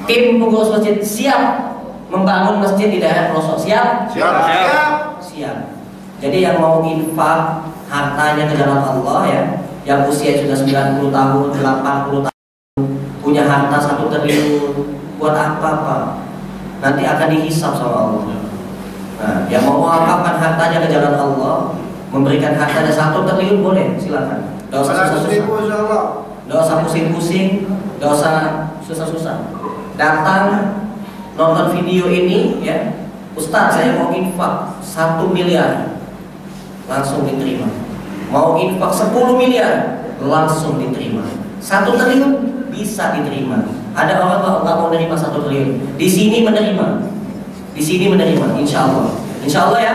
tim pengurus masjid siap membangun masjid di daerah pelosok. Siap? Siap. Jadi yang mau infak hartanya ke jalan Allah ya, yang usia sudah 90 tahun, 80 tahun, punya harta 1 triliun, buat apa-apa nanti akan dihisab sama Allah. Nah, yang mau mewakafkan hartanya ke jalan Allah, memberikan hartanya 1 triliun boleh, silakan. Gak usah susah-susah, gak usah pusing-pusing, gak usah susah-susah. Datang nonton video ini ya, Ustaz saya mau infak 1 miliar, langsung diterima. Mau infak 10 miliar, langsung diterima. 1 triliun bisa diterima. Ada orang nggak mau menerima 1 triliun, di sini menerima, di sini menerima, insya Allah. Insya Allah ya.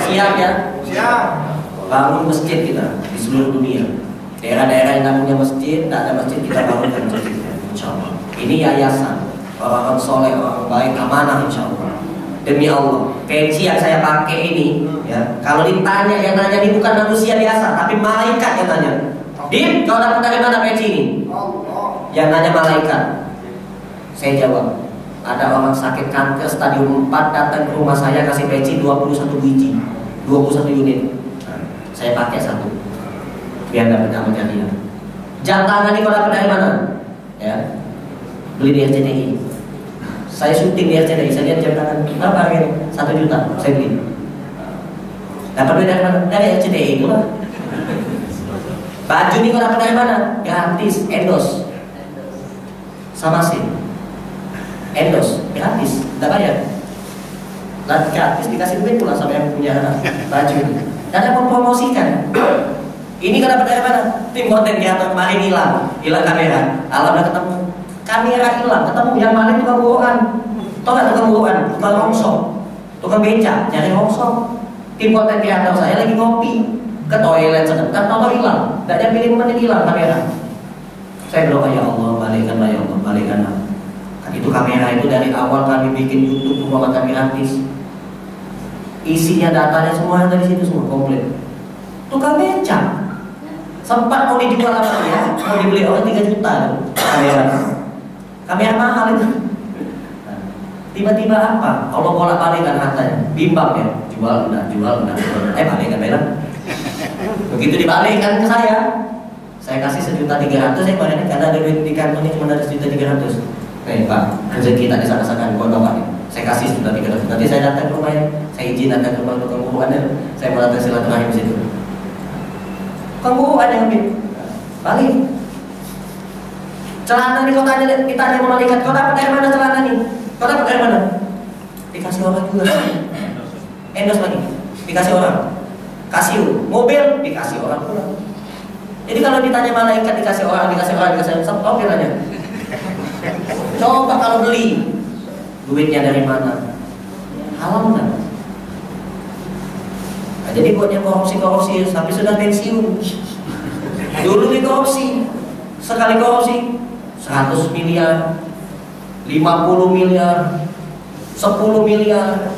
Siap ya. Siap. Bangun masjid kita di seluruh dunia. Daerah-daerah yang tidak punya masjid, tidak ada masjid, kita bangunkan masjid. Insya Allah. Ini yayasan orang-orang soleh, orang baik, amanah insya Allah. Demi Allah, peci yang saya pakai ini, ya, kalau ditanya yang nanya ini bukan manusia biasa, tapi malaikat yang nanya. Dim, kau dapat dari mana peci ini? Yang nanya malaikat. Saya jawab, ada orang sakit kanker stadium 4 datang ke rumah saya kasih peci 21 biji, 21 unit. Saya pakai 1, biar dapat amal jariah. Jam tangan ini kau dapat dari mana? Ya, beli di RCTI. Saya syuting di RCTI, saya lihat jam tangan berapa harganya? 1 juta, saya beli. Dapat duit dari mana? Dari RCTI itulah. Baju ini kau dapat dari mana? Gratis, endos, sama sih. Endos, gratis, tidak bayar. Dan gratis dikasih duit pula sama yang punya baju ini. Dan ada mempromosikan. Ini kau dapat dari mana? Tim konten kreator kemarin hilang kamera. Alhamdulillah ketemu. Kamera hilang, ketemu yang maling tukang bohongan. Tahu nggak tukang bohongan? Tukang rongsok, tukang beca, nyari rongsok. Tim konten kreator saya lagi ngopi ke toilet sebentar, tahu hilang. Nggak ada pilih menit hilang kamera. Saya berdoa ya Allah, balikkanlah ya Allah, balikkanlah. Itu kamera itu dari awal kami bikin YouTube semua kami gratis. Isinya datanya semua ada di situ semua komplit. Tukang beca sempat mau dijual apa ya? Mau dibeli orang 3 juta kamera. Kamera mahal itu. Tiba-tiba apa? Allah bolak-balikkan hartanya. Bimbang ya, jual enggak. Balikkan bilang. Begitu dibalikkan ke saya kasih 1.300.000. Saya kemarin karena ada duit di kantongnya cuma ada 1.300.000. Nih Pak, rezeki tak disana-sana buat bapak nih. Saya kasih 1.300.000. Nanti saya datang ke rumahnya, saya izin datang ke rumah tukang buruannya. Saya mau datang silaturahim di situ. Tukang buruan yang ambil, balik. Celana nih kau tanya, ditanya sama malaikat, kau dapat dari mana celana nih? Kau dapat dari mana? Dikasih orang juga. Endos lagi, dikasih orang. Kasih mobil, dikasih orang pula. Jadi kalau ditanya malaikat dikasih orang, dikasih orang, oke nanya. Coba kalau beli, duitnya dari mana? Halal kan? Nah, jadi buat yang korupsi sampai sudah pensiun. Dulu nih korupsi, sekali korupsi 100 miliar, 50 miliar, 10 miliar.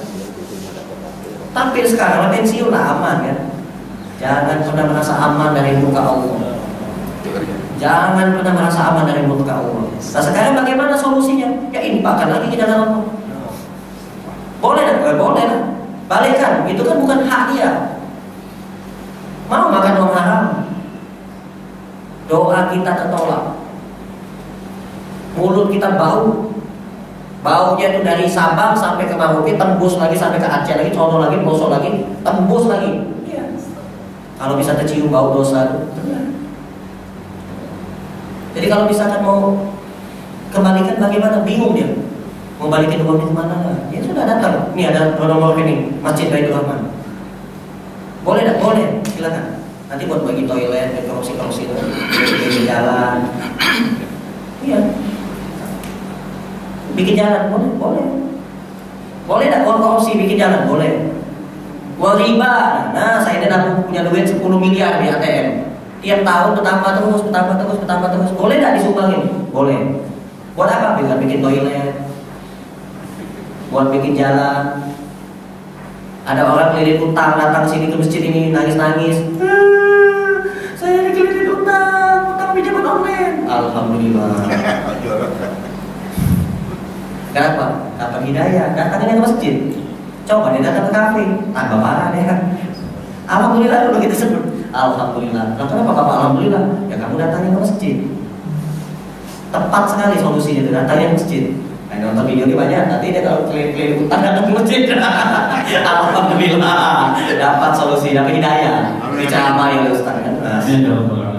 Tapi sekarang pensiun lah aman ya. Jangan pernah merasa aman dari muka Allah. Jangan pernah merasa aman dari muka Allah. Nah sekarang bagaimana solusinya? Ya infakkan lagi ke jalan Allah. Boleh lah, boleh lah. Balikkan, itu kan bukan hak dia. Mau makan uang haram, doa kita tertolak. Mulut kita bau. Baunya itu dari Sabang sampai ke Maroke, tembus lagi sampai ke Aceh lagi, Contoh lagi, Pelosok lagi, tembus lagi. Ya. Kalau bisa tercium bau dosa itu, jadi kalau misalkan mau kembalikan bagaimana? Bingung dia. Mau balikin uangnya kemana? Ya sudah datang. Ini ada nomor rekening Masjid Baitur Rahman. Boleh tak? Boleh. Silakan. Nanti buat bagi toilet, korupsi itu, bikin jalan. Iya. Bikin jalan boleh. Boleh tak uang korupsi bikin jalan? Boleh. Uang riba. Nah, saya ini punya duit 10 miliar di ATM. Tiap tahun bertambah terus. Boleh tak disumbangin? Boleh. Buat apa? Bikin toilet. Buat bikin jalan. Ada orang keliling utang datang sini ke masjid ini nangis-nangis. Saya dikeliling utang pinjaman online. Alhamdulillah. Kenapa? Dapat hidayah. Datangnya ke masjid. Coba dia datang ke kafe. Tambah parah deh. Alhamdulillah kalau kita sebut. Alhamdulillah. Nah, kenapa Bapak alhamdulillah? Ya kamu datangnya ke masjid. Tepat sekali solusinya itu, datangnya ke masjid. Nah, nonton video ini banyak. Nanti dia kalau keliling utang datang ke masjid. Alhamdulillah. Dapat solusi, dapat hidayah. Dicapai oleh Ustaz kan. Amin ya rabbal alamin.